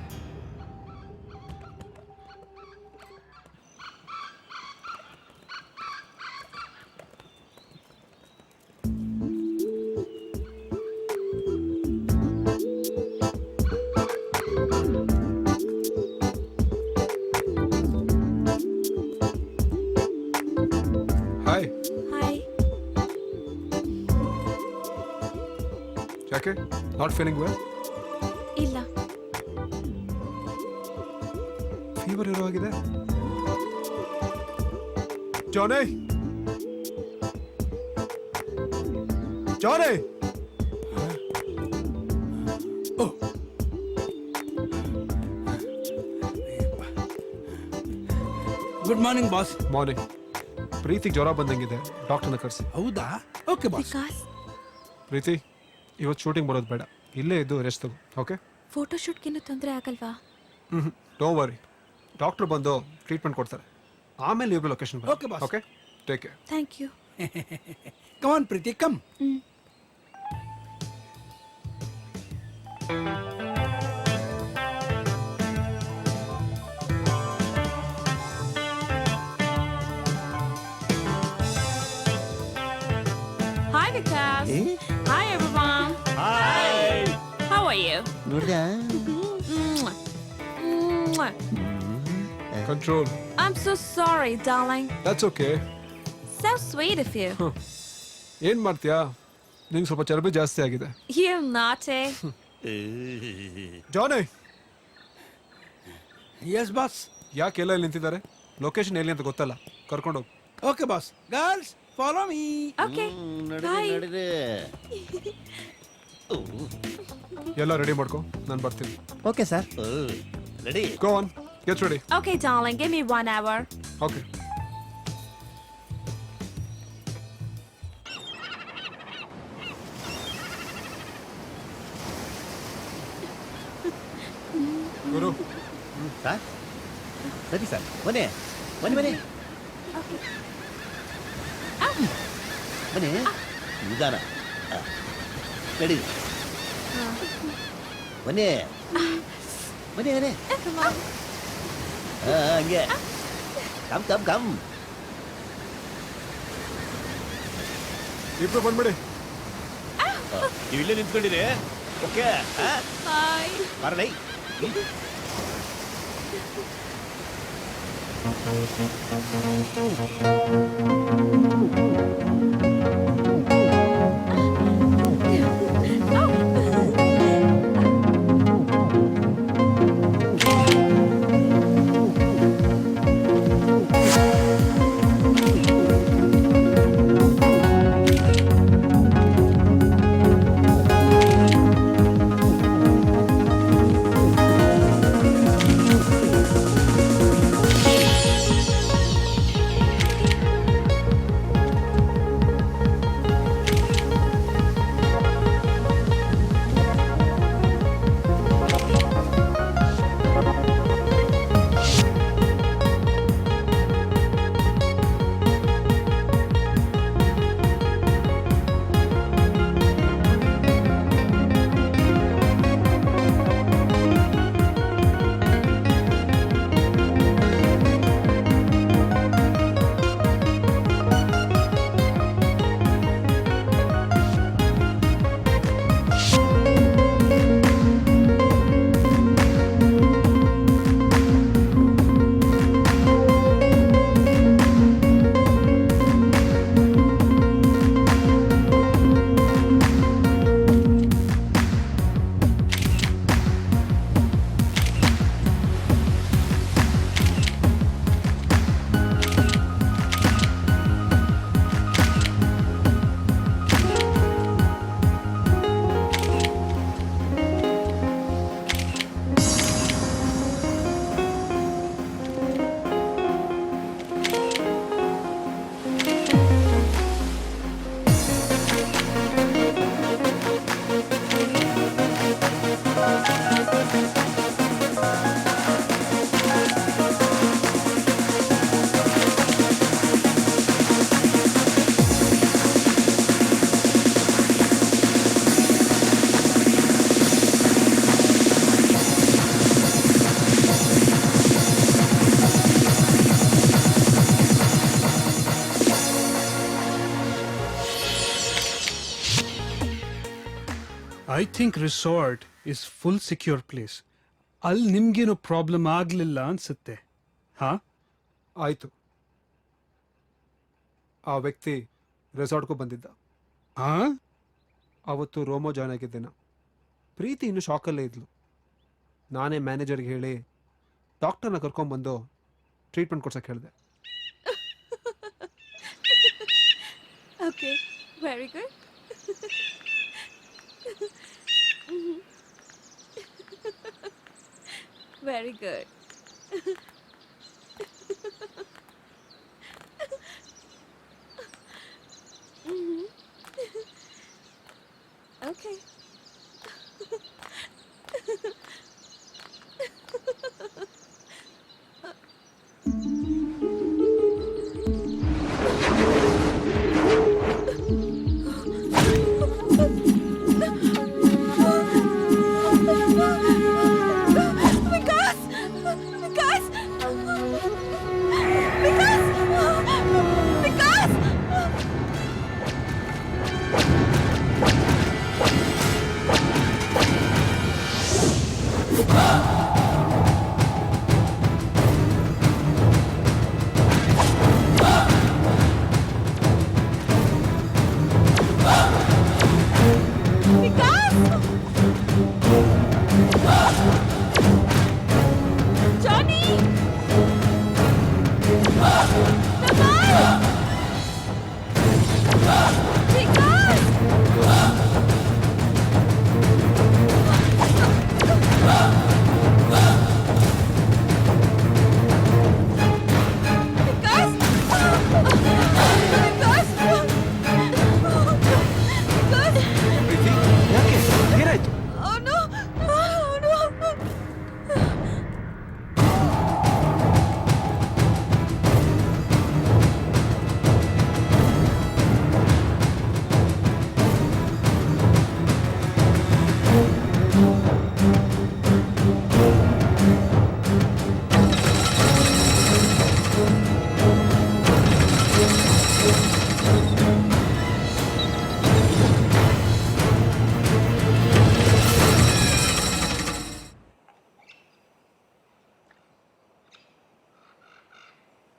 Speaker 3: ಹಾಯ್.
Speaker 6: Hi.
Speaker 3: ಯಾಕೆ ನಾಟ್ ಫೀಲಿಂಗ್ ವೆಲ್?
Speaker 6: ಇಲ್ಲ.
Speaker 3: ಫೀವರ್ ಇರೋ ಆಗಿದೆ. Johnny, Johnny.
Speaker 5: Good morning boss.
Speaker 3: Morning. ಪ್ರೀತಿಗೆ ಜ್ವರ ಬಂದಂಗಿದೆ, ಡಾಕ್ಟರ್ನ ಕರೆಸಿ.
Speaker 5: ಹೌದಾ? Okay boss.
Speaker 6: ವಿಕಾಸ್,
Speaker 3: ಪ್ರೀತಿ, ಇವತ್ತು ಶೂಟಿಂಗ್ ಬರೋದು ಬೇಡ, ಇಲ್ಲೇ ಇದ್ದು ರೆಸ್ಟ್ ತಗೋ. ಓಕೆ?
Speaker 6: ಫೋಟೋಶೂಟ್ಗೇನು ತೊಂದರೆ ಆಗಲ್ವಾ?
Speaker 3: ಡೋ ವರಿ, ಡಾಕ್ಟರ್ ಬಂದು ಟ್ರೀಟ್ಮೆಂಟ್ ಕೊಡ್ತಾರೆ. ಆಮೇಲೆ ನೀವು location.
Speaker 5: Okay, boss.
Speaker 3: Okay, take care.
Speaker 6: Thank you.
Speaker 5: Come on Preeti, come.
Speaker 6: Hi, Vikas. Hi, everyone.
Speaker 1: Hi.
Speaker 6: How are you?
Speaker 9: ನೋಡ್ದ್ಯಾ?
Speaker 6: Mwah. Mwah.
Speaker 3: Control.
Speaker 6: I'm so sorry, darling.
Speaker 3: That's okay.
Speaker 6: So sweet of you.
Speaker 3: ಏನು ಮಾಡ್ತೀಯಾ? ನಿಂಗೆ ಸ್ವಲ್ಪ ಚರ್ಬಿ ಜಾಸ್ತಿ ಆಗಿದೆ.
Speaker 6: You naughty.
Speaker 3: Johnny,
Speaker 5: yes boss.
Speaker 3: ಯಾಕೆ ಎಲ್ಲ ಇಲ್ಲಿ ನಿಂತಿದ್ದಾರೆ? ಲೊಕೇಶನ್ ಎಲ್ಲಿ ಅಂತ ಗೊತ್ತಲ್ಲ, ಕರ್ಕೊಂಡೋಗಿ.
Speaker 5: Okay boss. Girls follow me.
Speaker 6: Okay.
Speaker 9: ನಡೀರಿ
Speaker 6: Bye.
Speaker 9: ನಡೀರಿ.
Speaker 3: ಎಲ್ಲ ರೆಡಿ ಮಾಡ್ಕೊ, ನಾನು ಬರ್ತೀನಿ.
Speaker 9: Okay sir.
Speaker 1: Ready.
Speaker 3: Go on, get ready.
Speaker 6: Okay, darling. Give me 1 hour.
Speaker 3: Okay. ಗುರು,
Speaker 1: ಸರ್ ಸರಿ ಸರ್, ಬನ್ನಿ ಬನ್ನಿ ಬನ್ನಿ ಬನ್ನಿ. ನಿಧಾನ ನಡಿ ಬನ್ನಿ ಬನ್ನಿ ಬನ್ನಿ
Speaker 6: Come on.
Speaker 1: ಹಂಗೆ ಕಮ್ ಕಮ್ ಕಮ್
Speaker 3: ಇಬ್ರು ಬಂದ್ಬಿಡಿ.
Speaker 1: ನೀವು ಇಲ್ಲೇ ನಿಂತ್ಕೊಂಡಿರಿ. Okay
Speaker 6: Bye.
Speaker 1: ಬರಲೈ.
Speaker 4: I think resort is full secure place. ಅಲ್ಲಿ ನಿಮ್ಗೇನು ಪ್ರಾಬ್ಲಮ್ ಆಗ್ಲಿಲ್ಲ ಅನ್ಸುತ್ತೆ. ಹಾ
Speaker 3: ಆಯಿತು. ಆ ವ್ಯಕ್ತಿ ರೆಸಾರ್ಟ್ಗೂ ಬಂದಿದ್ದ.
Speaker 4: ಹಾ
Speaker 3: ಅವತ್ತು ರೋಮೋ ಜಾಯ್ನ್ ಆಗಿದ್ದೇನೆ. ಪ್ರೀತಿ ಇನ್ನು ಶಾಕಲ್ಲೇ ಇದ್ಲು. ನಾನೇ ಮ್ಯಾನೇಜರ್ಗೆ ಹೇಳಿ ಡಾಕ್ಟರ್ನ ಕರ್ಕೊಂಡ್ಬಂದು ಟ್ರೀಟ್ಮೆಂಟ್ ಕೊಡ್ಸಕ್ಕೆ ಹೇಳಿದೆ.
Speaker 6: Okay, very good. Very good. Okay. Vikas!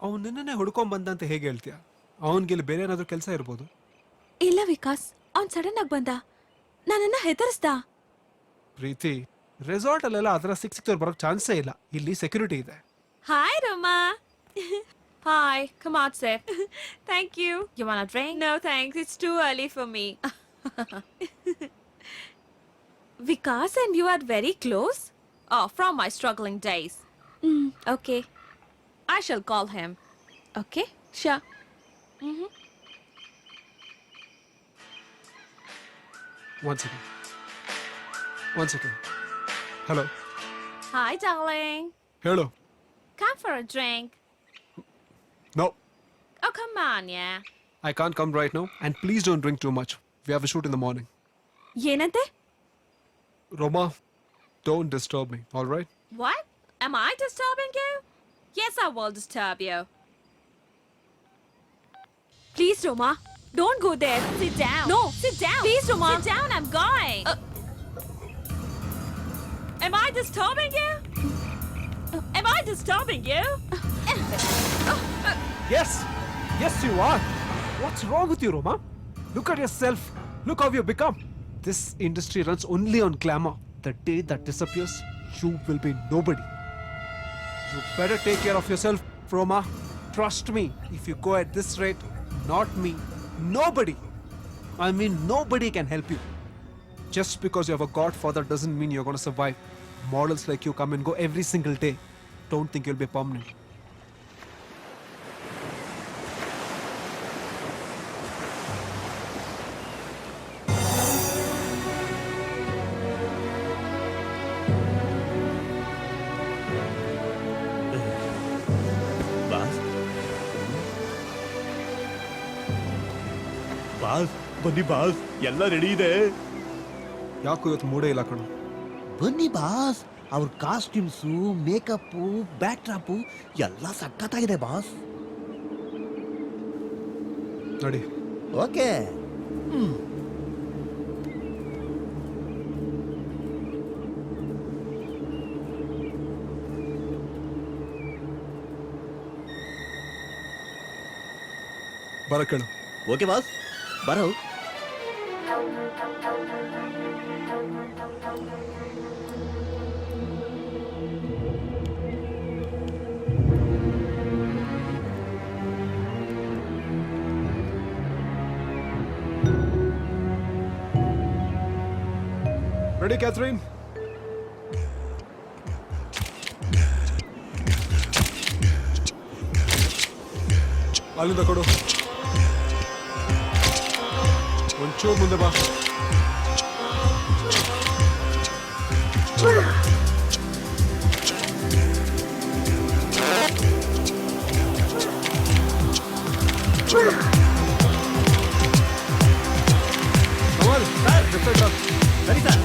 Speaker 3: ಅವ್ನು ನಿನ್ನೆ ಹುಡ್ಕೊಂಡ್ ಬಂದ ಅಂತ ಹೇಗೆ ಹೇಳ್ತೀಯ? ಅವನಿಗೆ ಇಲ್ಲಿ ಬೇರೆ ಏನಾದರೂ ಕೆಲಸ ಇರ್ಬೋದು.
Speaker 6: ಇಲ್ಲ ವಿಕಾಸ್, ಅವ್ನ್ ಸಡನ್ ಆಗಿ ಬಂದ, ನನ್ನನ್ನ ಹೆದರ್ಸ್ದ.
Speaker 3: ಪ್ರೀತಿ, ರೆಸಾರ್ಟ್ ಅಲ್ಲೆಲ್ಲ ಅದರ ಸಿಕ್ತವ್ರು ಬರೋಕ್ ಚಾನ್ಸೇ ಇಲ್ಲ. ಇಲ್ಲಿ ಸೆಕ್ಯೂರಿಟಿ ಇದೆ.
Speaker 6: Hi Roma. Hi, come on, sir. Thank you. You want a drink? No, thanks. It's too early for me. Vikas and you are very close? Oh, from my struggling days. Okay. I shall call him. Okay? Sure.
Speaker 3: One second. Hello.
Speaker 6: Hi, darling.
Speaker 3: Hello.
Speaker 6: Come for a drink.
Speaker 3: No,
Speaker 6: Oh, come on, yeah.
Speaker 3: I can't come right now. And please don't drink too much. We have a shoot in the morning.
Speaker 6: ಏನಂತೆ?
Speaker 3: Roma, don't disturb me, all right?
Speaker 6: What? Am I disturbing you? Yes, I will disturb you. Please, Roma, don't go there. Sit down. No, sit down. Please, Roma. Sit down, I'm going. Am I disturbing you? Am I disturbing you?
Speaker 3: Yes, you are. What's wrong with you, Roma? Look at yourself. Look how you've become. This industry runs only on glamour. The day that disappears, you will be nobody. You better take care of yourself, Roma. Trust me. If you go at this rate, not me, nobody. I mean, nobody can help you. Just because you have a godfather doesn't mean you're going to survive. Models like you come and go every single day. Don't think you'll be permanent.
Speaker 1: Boss ಬನ್ನಿ boss, ಎಲ್ಲ ready ಇದೆ.
Speaker 3: ಯಾಕೋ ಇವತ್ತು ಮೂಡೇ ಇಲ್ಲ ಕಣೋ.
Speaker 9: ಬನ್ನಿ boss, ಅವ್ರ costumes, makeup, back drop ಎಲ್ಲ ಸಖತ್ತಾಗಿದೆ ಬಾಸ್.
Speaker 3: ನಡಿ.
Speaker 9: ಓಕೆ.
Speaker 3: ಬರ ಕೇಳು.
Speaker 9: ಓಕೆ ಬಾಸ್, ಬರೋ.
Speaker 3: Ready, Catherine? ಅಲ್ಲಿಂದ ಕೊಡು. ಒಂಚೂರು ಮುಂದೆ ಬಾ. ಕಮಲ್,
Speaker 1: ಸರಿ ಸರ್.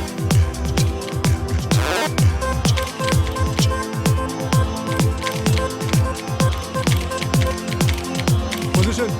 Speaker 3: ಪೊಸಿಷನ್.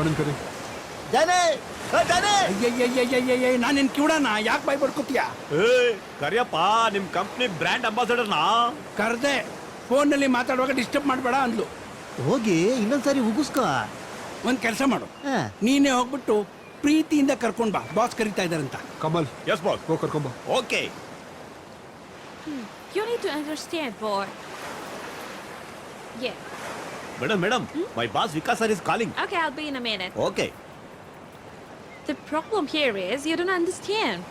Speaker 3: ಜಾನನ್ ಕರಿ.
Speaker 1: ಜಾನೆ ಜಾನೆ
Speaker 5: ಅಯ್ಯಯ್ಯಯ್ಯಯ್ಯಯ್ಯ ನಾನೇನ್ ಕಿವಡನ ಯಾಕೆ ಬಾಯ್ ಬಡ್ಕೋತೀಯ?
Speaker 1: ಕರಿಯಪ್ಪ ನಿಮ್ ಕಂಪ್ನಿ ಬ್ರ್ಯಾಂಡ್ ಅಂಬಾಸಡರ್ನಾ.
Speaker 5: ಕರ್ದೆ ಫೋನಲ್ಲಿ ಮಾತಾಡುವಾಗ ಡಿಸ್ಟರ್ಬ್ ಮಾಡಬೇಡ ಅಂದ್ಲು.
Speaker 9: ಹೋಗಿ ಇನ್ನೊಂದ್ಸರಿ ಉಗಿಸ್ಕೋ.
Speaker 5: ಒಂದ್ ಕೆಲಸ ಮಾಡು,
Speaker 9: ಹಾ.
Speaker 5: ನೀನೇ ಹೋಗ್ಬಿಟ್ಟು ಪ್ರೀತಿಯಿಂದ ಕರ್ಕೊಂಡ್ ಬಾ, ಬಾಸ್ ಕರಿತಾ ಇದಾರಂತ.
Speaker 3: Kamal
Speaker 1: yes boss.
Speaker 3: ಹೋಗಿ ಕರ್ಕೊಂಬ.
Speaker 1: Okay.
Speaker 6: You need to understand, boy. Yeah.
Speaker 1: Madam my boss Vikas sir is calling.
Speaker 6: Okay, I'll be in a minute.
Speaker 1: Okay.
Speaker 6: The problem here is you don't understand.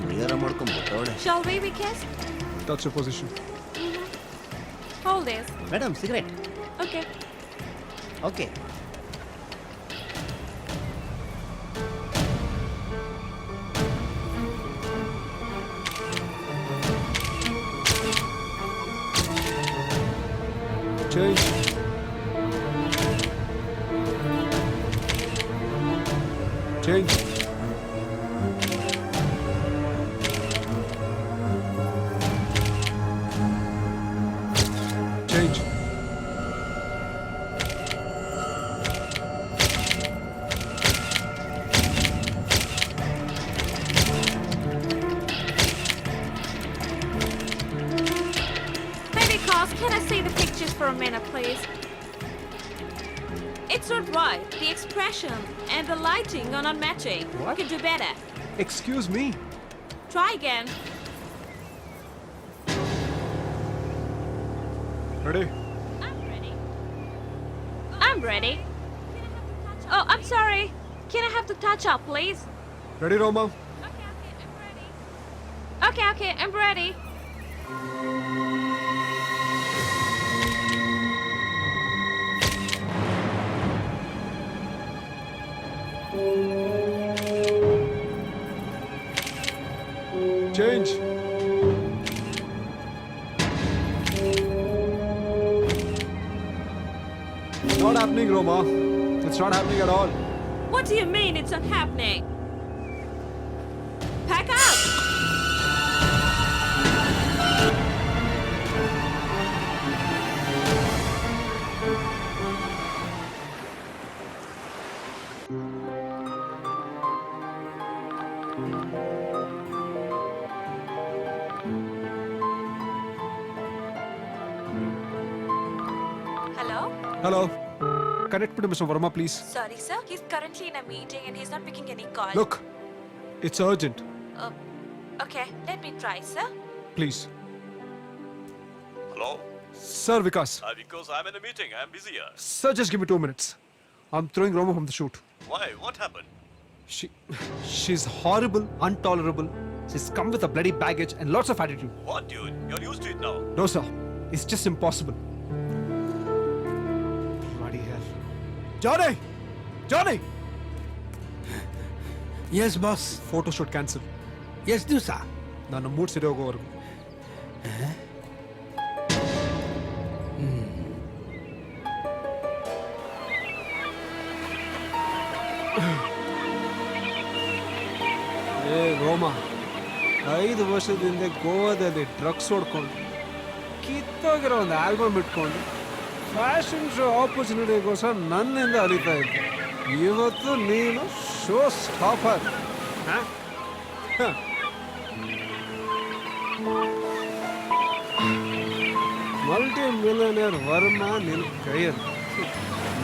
Speaker 1: ಕ್ಲಿಯರ್ ಮಾಡ್ಕೊಂಡ್ಬಿಟ್ಟವಳೆ.
Speaker 6: Shall we, Vikas?
Speaker 3: That's your position.
Speaker 6: Hold this.
Speaker 1: Madam cigarette.
Speaker 6: Okay.
Speaker 1: Okay.
Speaker 3: Change. Change. Change.
Speaker 6: Hey, Vikas, can I see the pictures for a minute, please? It's not right. The expression and the lighting are not matching.
Speaker 3: What?
Speaker 6: You could do better.
Speaker 3: Excuse me.
Speaker 6: Try again.
Speaker 3: Ready?
Speaker 6: I'm ready. I'm ready. Oh, I'm sorry. Can I have the touch up, please?
Speaker 3: Ready, Roma?
Speaker 6: Okay, I'm ready.
Speaker 3: Change. Not happening, Roma. It's not happening at all.
Speaker 6: What do you mean it's not happening? Pack up! Hello?
Speaker 3: Hello. Connect me to Mr. Verma, please.
Speaker 6: Sorry, sir. He's currently in a meeting and he's not picking any call.
Speaker 3: Look, it's urgent.
Speaker 6: Okay, let me try, sir.
Speaker 3: Please.
Speaker 1: Hello.
Speaker 3: Sir, Vikas.
Speaker 1: Because I'm in a meeting. I'm busy here.
Speaker 3: Sir, just give me 2 minutes. I'm throwing Roma from the shoot.
Speaker 1: Why? What happened?
Speaker 3: She's horrible, intolerable. She's come with a bloody baggage and lots of attitude.
Speaker 1: What, dude? You're used to it now.
Speaker 3: No, sir. It's just impossible. Bloody hell. Johnny! Johnny!
Speaker 5: Yes boss,
Speaker 3: Photo shoot cancel.
Speaker 5: ಎಷ್ಟು ದಿವಸ?
Speaker 3: ನಾನು mood ಸರಿ ಹೋಗೋವರೆಗೂ. ಏ ರೋಮ, 5 ವರ್ಷದ ಹಿಂದೆ ಗೋವಾದಲ್ಲಿ ಡ್ರಗ್ಸ್ ಹೊಡ್ಕೊಂಡು ಕಿತ್ತೋಗಿರೋ ಒಂದು ಆಲ್ಬಮ್ ಇಟ್ಕೊಂಡು ಫ್ಯಾಷನ್ ಶೋ ಆಪರ್ಚುನಿಟಿಗೋಸ್ಕರ ನನ್ನಿಂದ ಅಲಿತಾ ಇದ್ದೆ. ಇವತ್ತು ನೀನು show stopper. Multi millionaire Varma ನಿನ್ನ ಕೈಯಲ್ಲಿ.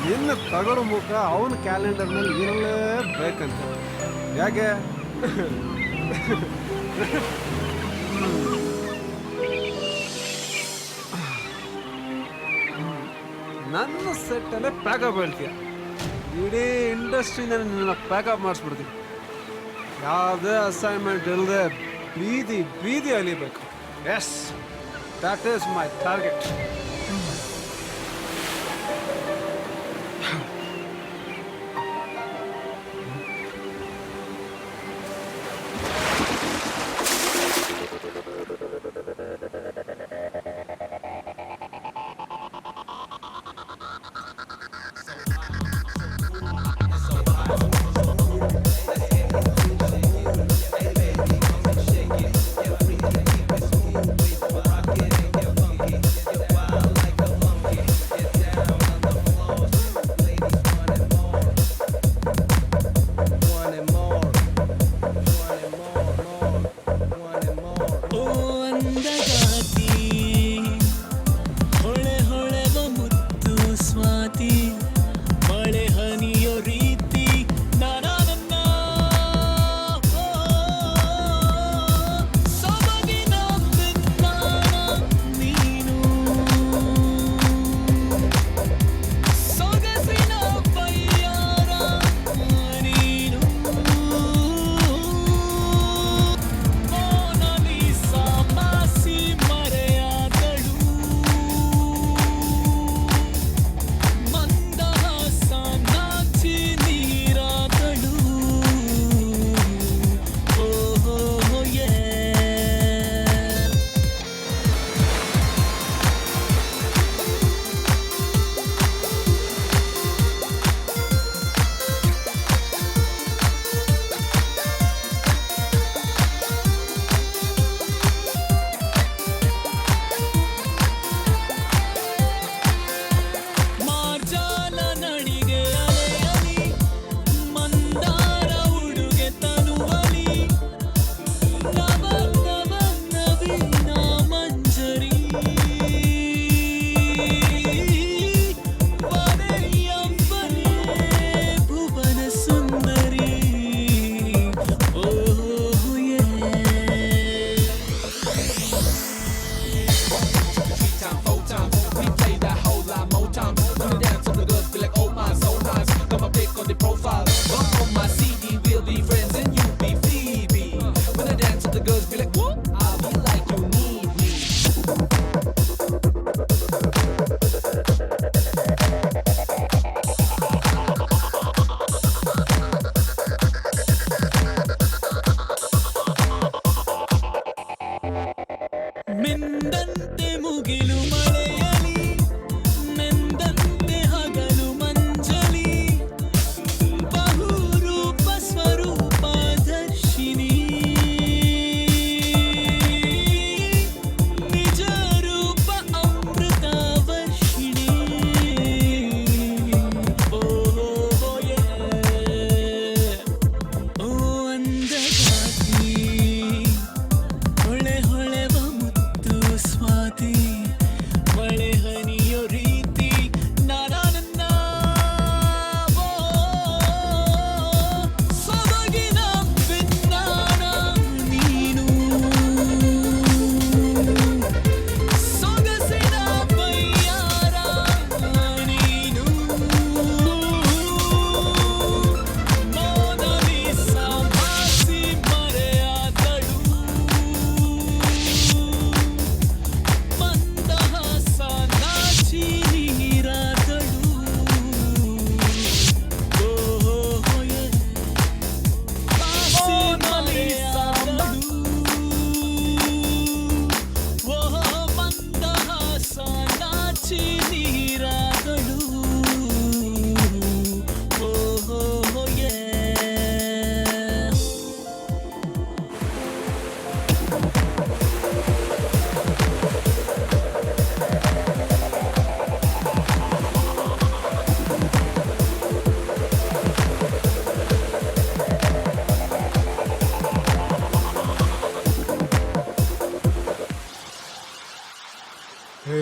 Speaker 3: ನಿನ್ನ ತಗಡು ಮುಖ ಅವನ ಕ್ಯಾಲೆಂಡರ್ನಲ್ಲಿ ಇರಲೇಬೇಕಂತ. ಯಾಕೆ? ನನ್ನ ಸೆಟ್ಟಲ್ಲೇ ಪ್ಯಾಕಪ್ ಹೇಳ್ತೀಯ. ಇಡೀ ಇಂಡಸ್ಟ್ರಿನ ನಿನ್ನ ಪ್ಯಾಕಪ್ ಮಾಡಿಸ್ಬಿಡ್ತೀನಿ. ಯಾವುದೇ ಅಸೈನ್ಮೆಂಟ್ ಇಲ್ಲದೆ ಬೀದಿ ಬೀದಿ ಅಲಿಬೇಕು. Yes, that is my target.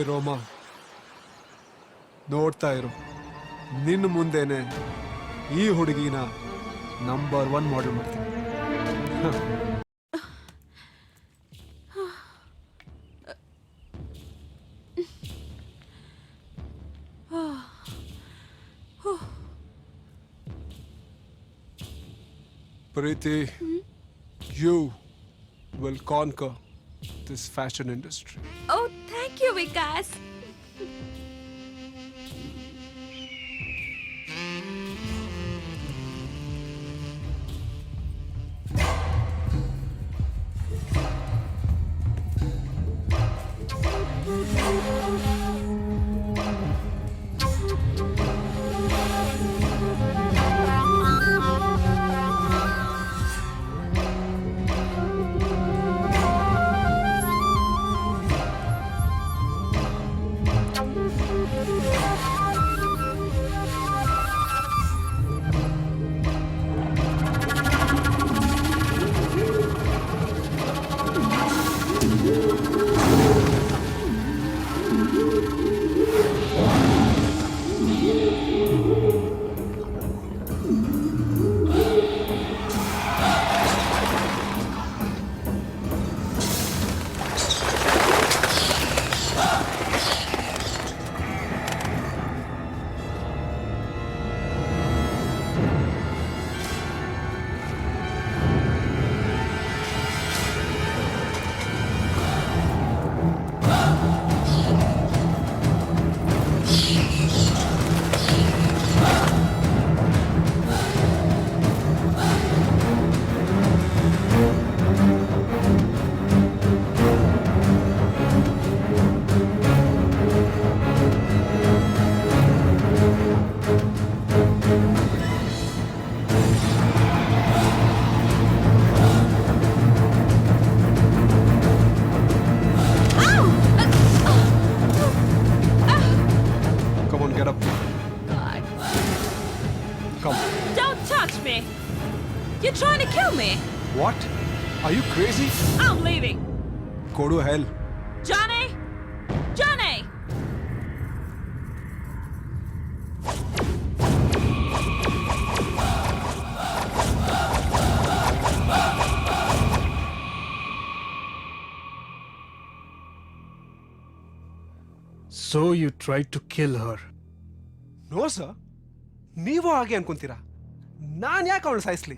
Speaker 3: Roma, ನೋಡ್ತಾ ಇರು, ನಿನ್ನ ಮುಂದೆನೆ ಈ ಹುಡುಗಿನ ನಂಬರ್ 1 ಮಾಡೆಲ್ ಮಾಡ್ತೀನಿ. Preeti, you will conquer this fashion industry.
Speaker 6: Oh, thank you, Vikas.
Speaker 3: Get up.
Speaker 6: God.
Speaker 3: Come.
Speaker 6: Don't touch me. You're trying to kill me.
Speaker 3: What? Are you crazy?
Speaker 6: I'm leaving.
Speaker 3: Go to hell.
Speaker 6: Johnny! Johnny!
Speaker 4: So you tried to kill her.
Speaker 3: No sir, ನೀವು ಹಾಗೆ ಅನ್ಕೊಂತೀರಾ? ನಾನು ಯಾಕೆ ಅವಳು ಸಾಯಿಸ್ಲಿ?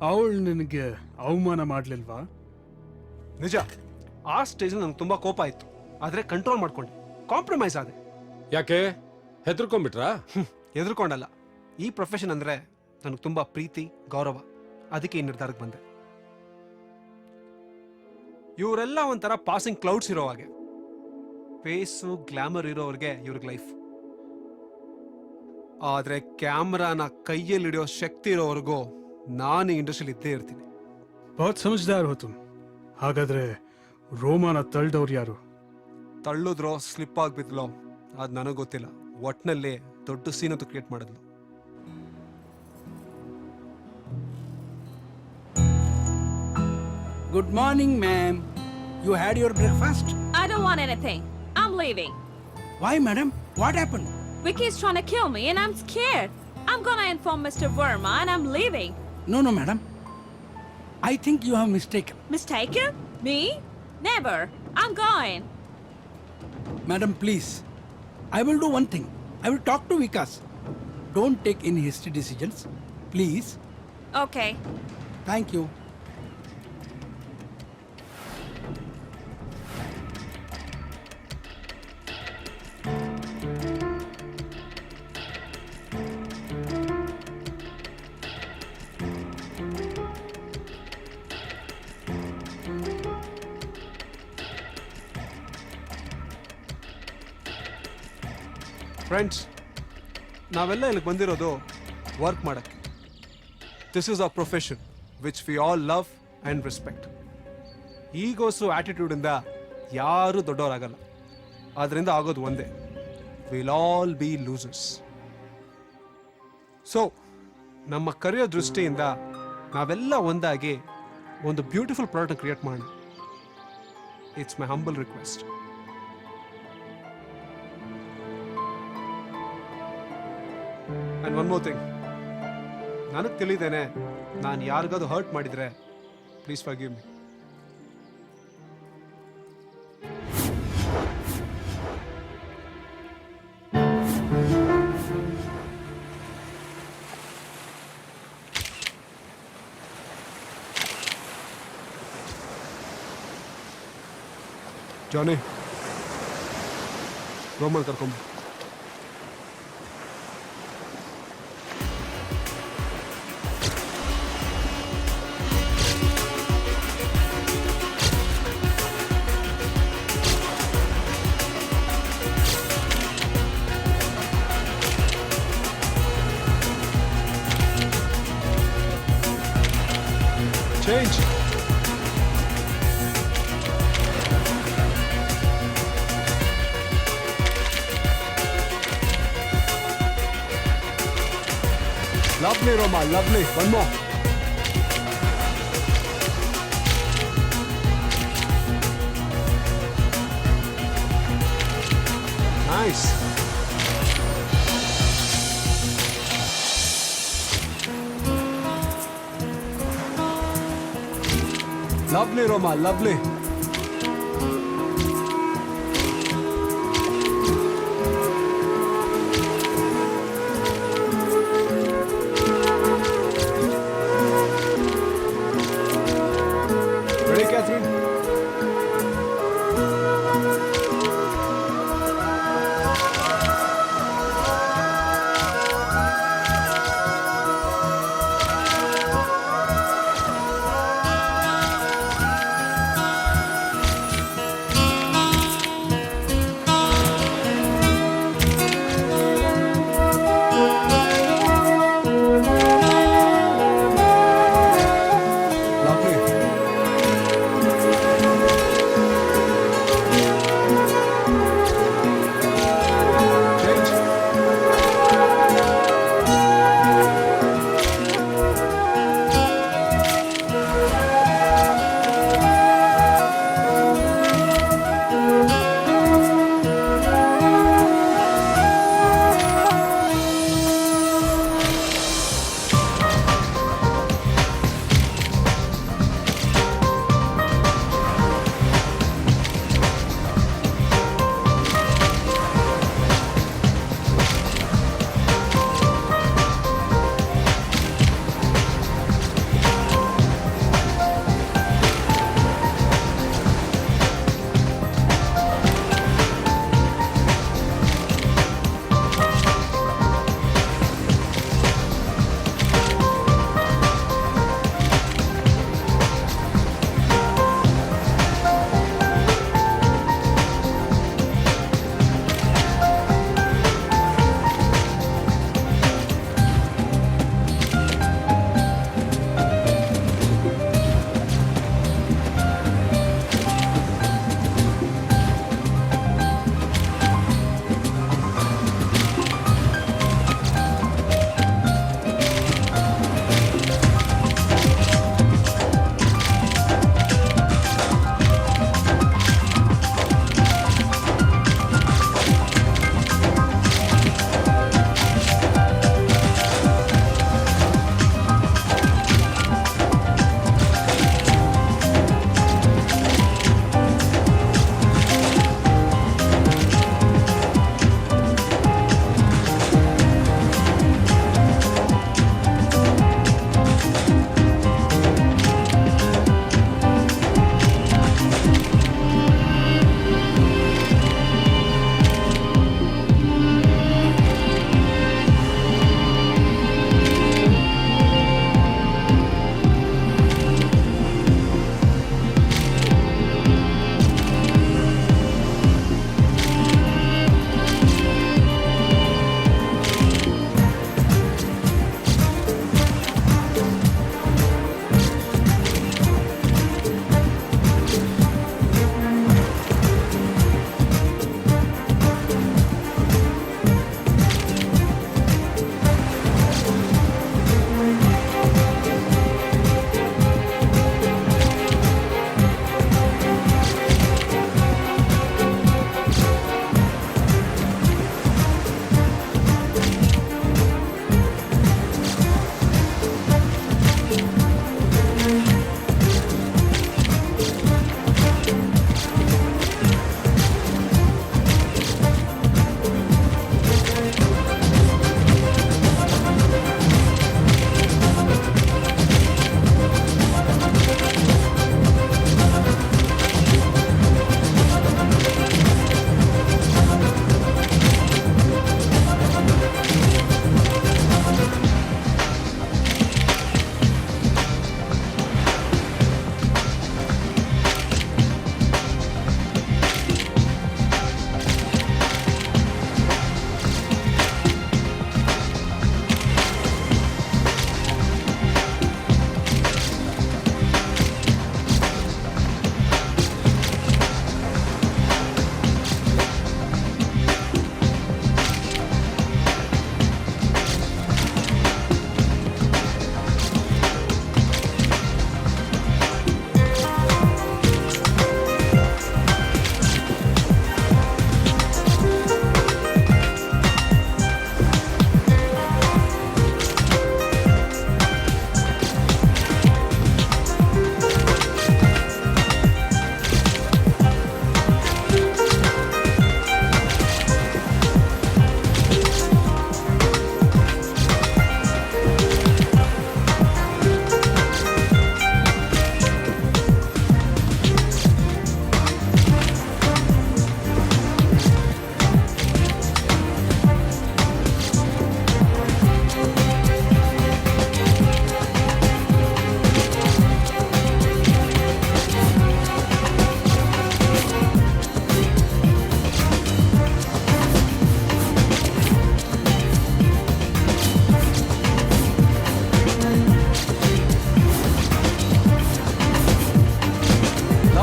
Speaker 4: ಅವಳು ನಿನಗೆ ಅವಮಾನ ಮಾಡ್ಲಿಲ್ವಾ?
Speaker 3: ನಿಜ, ಆ ಸ್ಟೇಜಲ್ಲಿ ನಂಗೆ ತುಂಬಾ ಕೋಪ ಆಯ್ತು, ಆದ್ರೆ ಕಂಟ್ರೋಲ್ ಮಾಡ್ಕೊಂಡೆ, ಕಾಂಪ್ರಮೈಸ್ ಆದೆ.
Speaker 2: ಯಾಕೆ ಹೆದರ್ಕೊಂಡ್ಬಿಟ್ರಾ?
Speaker 3: ಎದುರ್ಕೊಂಡಲ್ಲ, ಈ ಪ್ರೊಫೆಷನ್ ಅಂದ್ರೆ ನನಗೆ ತುಂಬಾ ಪ್ರೀತಿ ಗೌರವ, ಅದಕ್ಕೆ ಈ ನಿರ್ಧಾರಕ್ಕೆ ಬಂದೆ. ಇವರೆಲ್ಲ ಒಂಥರ ಪಾಸಿಂಗ್ ಕ್ಲೌಡ್ಸ್ ಇರೋ ಹಾಗೆ, ಫೇಸು ಗ್ಲಾಮರ್ ಇರೋವ್ರಿಗೆ ಇವ್ರಿಗೆ ಲೈಫ್, ಆದ್ರೆ ಕ್ಯಾಮ್ರಾನ ಕೈಯಲ್ಲಿ ಹಿಡಿಯೋ ಶಕ್ತಿ ಇರೋವರೆಗೂ ನಾನು ಈ ಇಂಡಸ್ಟ್ರಿಯಲ್ಲಿ ಇದ್ದೇ ಇರ್ತೀನಿ.
Speaker 4: बहुत समझदार हो तुम. ಹಾಗಾದ್ರೆ ರೋಮಾನ ತಳ್ದವ್ರು ಯಾರು?
Speaker 3: ತಳ್ಳುದ್ರೋ ಸ್ಲಿಪ್ ಆಗ್ಬಿದ್ಲೋ ಅದು ನನಗೆ ಗೊತ್ತಿಲ್ಲ, ಒಟ್ನಲ್ಲಿ ದೊಡ್ಡ ಸೀನ್ ಅಂತೂ ಕ್ರಿಯೇಟ್ ಮಾಡಿದ್ಲು.
Speaker 5: Good morning, ma'am. You had your breakfast?
Speaker 6: I don't want anything. I'm leaving.
Speaker 5: Why, madam? What happened?
Speaker 6: Vicky's trying to kill me and I'm scared. I'm gonna inform Mr. Verma and I'm leaving.
Speaker 5: No, madam. I think you have mistaken.
Speaker 6: Mistaken? Me? Never. I'm going.
Speaker 5: Madam, please. I will do one thing. I will talk to Vikas. Don't take any hasty decisions. Please.
Speaker 6: Okay.
Speaker 5: Thank you.
Speaker 3: Friends, ನಾವೆಲ್ಲ ಇಲ್ಲಿಗೆ ಬಂದಿರೋದು work ಮಾಡೋಕ್ಕೆ. This is our profession which we all love and respect. Egos ಆ್ಯಟಿಟ್ಯೂಡಿಂದ ಯಾರೂ ದೊಡ್ಡವರಾಗಲ್ಲ, ಅದರಿಂದ ಆಗೋದು ಒಂದೇ, will all be losers. So ನಮ್ಮ ಕರಿಯೋ ದೃಷ್ಟಿಯಿಂದ ನಾವೆಲ್ಲ ಒಂದಾಗಿ ಒಂದು ಬ್ಯೂಟಿಫುಲ್ ಪ್ರಾಡಕ್ಟ್ ಕ್ರಿಯೇಟ್ ಮಾಡೋಣ. It's my humble request. And one more thing, ನನಗೆ ತಿಳಿದೇನೆ ನಾನು ಯಾರಿಗಾದ್ರು ಹರ್ಟ್ ಮಾಡಿದರೆ ಪ್ಲೀಸ್ ಫರ್ಗಿವ್ ಮಿ. ಜಾನಿ, ರೋಮನ್ ಕರ್ಕೊಂಬ. Change. Lovely, Roma, lovely. One more. Nice. Lovely, Roma, lovely. Ready, Catherine? Lovely.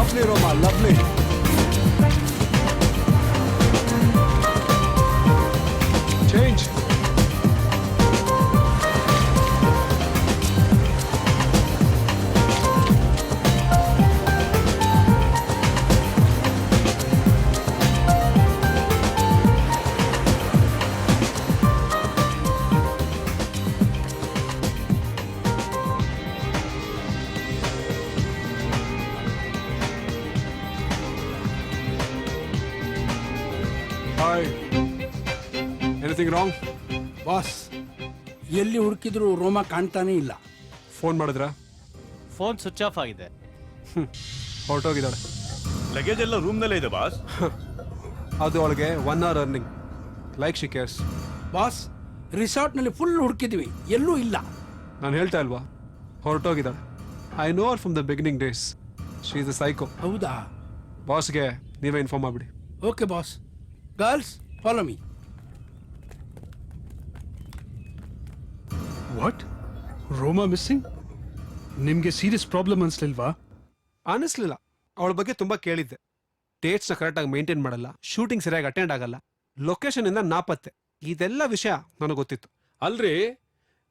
Speaker 3: Lovely ರೋಮಾ, lovely. Change. Hi. Anything wrong?
Speaker 5: Boss, ಎಲ್ಲಿ ಹುಡುಕಿದ್ರು ರೋಮ ಕಾಣ್ತಾನೆ ಇಲ್ಲ.
Speaker 3: ಫೋನ್ ಮಾಡಿದ್ರಾ?
Speaker 8: ಫೋನ್ ಸ್ವಿಚ್ ಆಫ್ ಆಗಿದೆ.
Speaker 3: ಹೊರಟೋಗಿದ್ದಾಳೆ.
Speaker 1: ಲಗೇಜ್ ಎಲ್ಲ ರೂಮ್ನಲ್ಲೇ ಇದೆ ಬಾಸ್.
Speaker 3: ಅದು ಅವಳಿಗೆ 1 hour earning. Like she cares.
Speaker 5: Boss, ರಿಸಾರ್ಟ್ನಲ್ಲಿ ಫುಲ್ ಹುಡುಕಿದ್ವಿ, ಎಲ್ಲೂ ಇಲ್ಲ.
Speaker 3: ನಾನು ಹೇಳ್ತಾ ಇಲ್ವಾ, ಹೊರಟೋಗಿದ್ದಾಳೆ. I know our from the beginning days. She is a psycho.
Speaker 5: ಹೌದಾ?
Speaker 3: ಬಾಸ್ಗೆ ನೀವೇ ಇನ್ಫಾರ್ಮ್ ಮಾಡಿಬಿಡಿ.
Speaker 5: Okay boss. Girls, follow me.
Speaker 4: What? Roma missing? ನಿಮ್ಗೆ ಸೀರಿಯಸ್ ಪ್ರಾಬ್ಲಮ್ ಅನ್ಸ್ಲಿಲ್ವಾ?
Speaker 3: ಅನ್ನಿಸ್ಲಿಲ್ಲ. ಅವಳ ಬಗ್ಗೆ ತುಂಬಾ ಕೇಳಿದ್ದೆ. ಡೇಟ್ಸ್ನ ಕರೆಕ್ಟಾಗಿ ಮೇಂಟೈನ್ ಮಾಡಲ್ಲ, ಶೂಟಿಂಗ್ ಸರಿಯಾಗಿ ಅಟೆಂಡ್ ಆಗಲ್ಲ, ಲೊಕೇಶನ್ ಇಂದ ನಾಪತ್ತೆ. ಇದೆಲ್ಲ ವಿಷಯ ನನಗೆ ಗೊತ್ತಿತ್ತು.
Speaker 2: ಅಲ್ರಿ,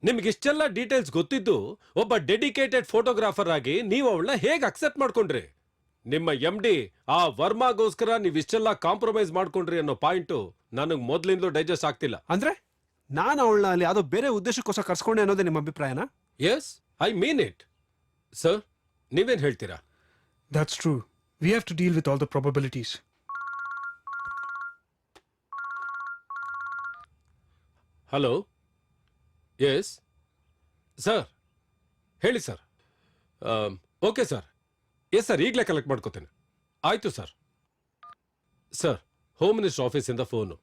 Speaker 2: ನಿಮ್ಗೆ ಇಷ್ಟೆಲ್ಲ ಡೀಟೇಲ್ಸ್ ಗೊತ್ತಿದ್ದು ಒಬ್ಬ ಡೆಡಿಕೇಟೆಡ್ ಫೋಟೋಗ್ರಾಫರ್ ಆಗಿ ನೀವು ಅವಳನ್ನ ಹೇಗೆ ಅಕ್ಸೆಪ್ಟ್ ಮಾಡ್ಕೊಂಡ್ರಿ? ನಿಮ್ಮ MD ಆ ವರ್ಮಾಗೋಸ್ಕರ ನೀವು ಇಷ್ಟೆಲ್ಲ ಕಾಂಪ್ರಮೈಸ್ ಮಾಡ್ಕೊಂಡ್ರಿ ಅನ್ನೋ ಪಾಯಿಂಟು ನನಗೆ ಮೊದಲಿಂದಲೂ ಡೈಜೆಸ್ಟ್ ಆಗ್ತಿಲ್ಲ.
Speaker 3: ಅಂದ್ರೆ ನಾನು ಅವಳನ್ನ ಅಲ್ಲಿ ಯಾವುದೋ ಬೇರೆ ಉದ್ದೇಶಕ್ಕೋಸ್ಕರ ಕರ್ಸ್ಕೊಂಡೆ ಅನ್ನೋದೇ ನಿಮ್ಮ ಅಭಿಪ್ರಾಯನಾ?
Speaker 2: Yes, I mean it. Sir, ನೀವೇನ್ ಹೇಳ್ತೀರಾ?
Speaker 4: That's true. We have to deal with all the probabilities.
Speaker 2: Hello, yes sir, ಹೇಳಿ ಸರ್. Okay sir. ಎಸ್ ಸರ್, ಈಗಲೇ ಕಲೆಕ್ಟ್ ಮಾಡ್ಕೋತೇನೆ. ಆಯ್ತು ಸರ್. ಸರ್, ಹೋಮ್ ಮಿನಿಸ್ಟರ್ ಆಫೀಸಿಂದ ಫೋನು.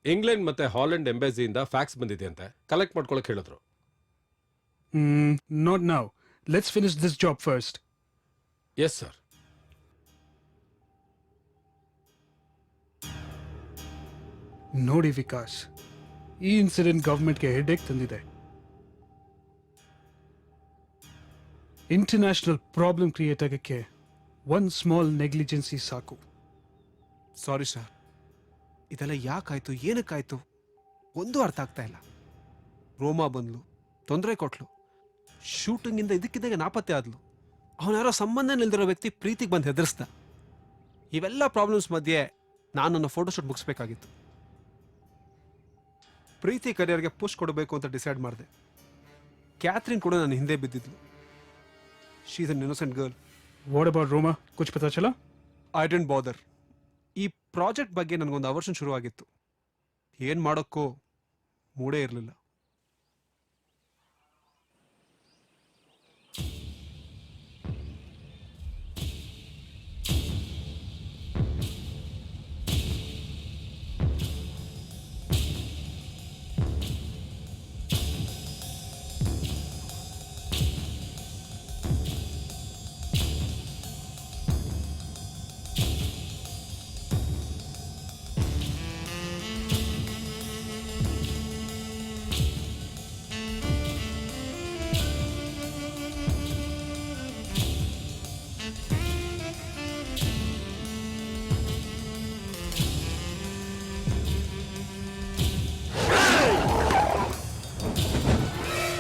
Speaker 2: ಇಂಗ್ಲೆಂಡ್ ಮತ್ತೆ ಹಾಲೆಂಡ್ ಎಂಬಸಿಯಿಂದ ಫ್ಯಾಕ್ಸ್ ಬಂದಿದೆ ಅಂತ ಕಲೆಕ್ಟ್ ಮಾಡ್ಕೊಳಕ್ ಹೇಳಿದ್ರು.
Speaker 4: Not now. Let's finish this job first.
Speaker 2: Yes sir.
Speaker 4: ನೋಡಿ ವಿಕಾಸ್, ಈ ಇನ್ಸಿಡೆಂಟ್ ಗವರ್ಮೆಂಟ್ಗೆ ಹೆಡ್ಏಕ್ ತಂದಿದೆ. ಇಂಟರ್ನ್ಯಾಷನಲ್ ಪ್ರಾಬ್ಲಮ್ ಕ್ರಿಯೇಟ್ ಆಗಕ್ಕೆ ಒನ್ ಸ್ಮಾಲ್ ನೆಗ್ಲಿಜೆನ್ಸಿ ಸಾಕು.
Speaker 3: ಸಾರಿ ಸರ್, ಇದೆಲ್ಲ ಯಾಕಾಯ್ತು, ಏನಕ್ಕಾಯ್ತು ಒಂದು ಅರ್ಥ ಆಗ್ತಾ ಇಲ್ಲ. ರೋಮಾ ಬಂದ್ಲು, ತೊಂದರೆ ಕೊಟ್ಲು, ಶೂಟಿಂಗಿಂದ ಇದಕ್ಕಿದ್ದಾಗ ನಾಪತ್ತೆ ಆದ್ಲು. ಅವನಾರೋ ಸಂಬಂಧ ನಿಲ್ದಿರೋ ವ್ಯಕ್ತಿ ಪ್ರೀತಿಗೆ ಬಂದು ಹೆದರ್ಸ್ದ. ಇವೆಲ್ಲ ಪ್ರಾಬ್ಲಮ್ಸ್ ಮಧ್ಯೆ ನಾನು ನನ್ನ ಫೋಟೋಶೂಟ್ ಮುಗಿಸ್ಬೇಕಾಗಿತ್ತು. ಪ್ರೀತಿ ಕರಿಯರ್ಗೆ ಪುಷ್ ಕೊಡಬೇಕು ಅಂತ ಡಿಸೈಡ್ ಮಾಡಿದೆ. ಕ್ಯಾಥರಿನ್ ಕೂಡ ನನ್ನ ಹಿಂದೆ ಬಿದ್ದಿದ್ಲು. She is an innocent girl.
Speaker 4: What about Roma? ಕುಚ್ ಪತಾ ಚಲಾ?
Speaker 3: I don't bother. ಈ ಪ್ರಾಜೆಕ್ಟ್ ಬಗ್ಗೆ ನನಗೊಂದು ಅವರ್ಷನ್ ಶುರುವಾಗಿತ್ತು. ಏನು ಮಾಡೋಕ್ಕೋ ಮೂಡೇ ಇರಲಿಲ್ಲ.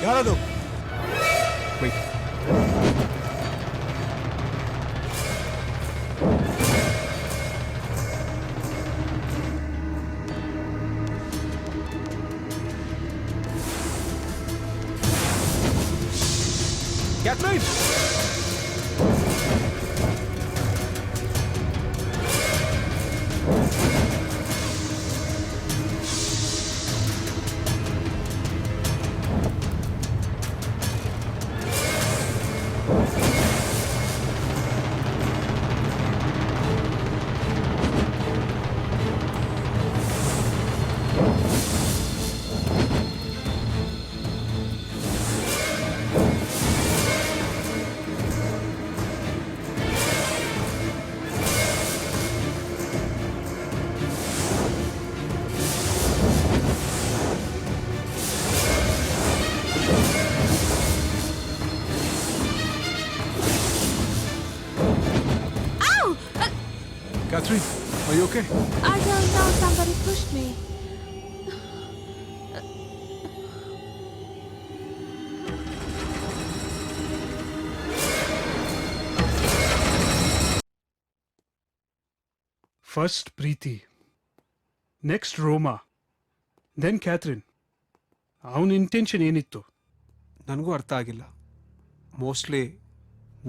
Speaker 3: ಯಾರದು? Wait. Catherine! Catherine, are you okay?
Speaker 6: I don't know, somebody pushed me.
Speaker 4: First Preethi, next Roma, then Catherine. ಅವನ ಇಂಟೆನ್ಷನ್ ಏನಿತ್ತು?
Speaker 3: ನನಗೂ ಅರ್ಥ ಆಗಿಲ್ಲ. ಮೋಸ್ಟ್ಲಿ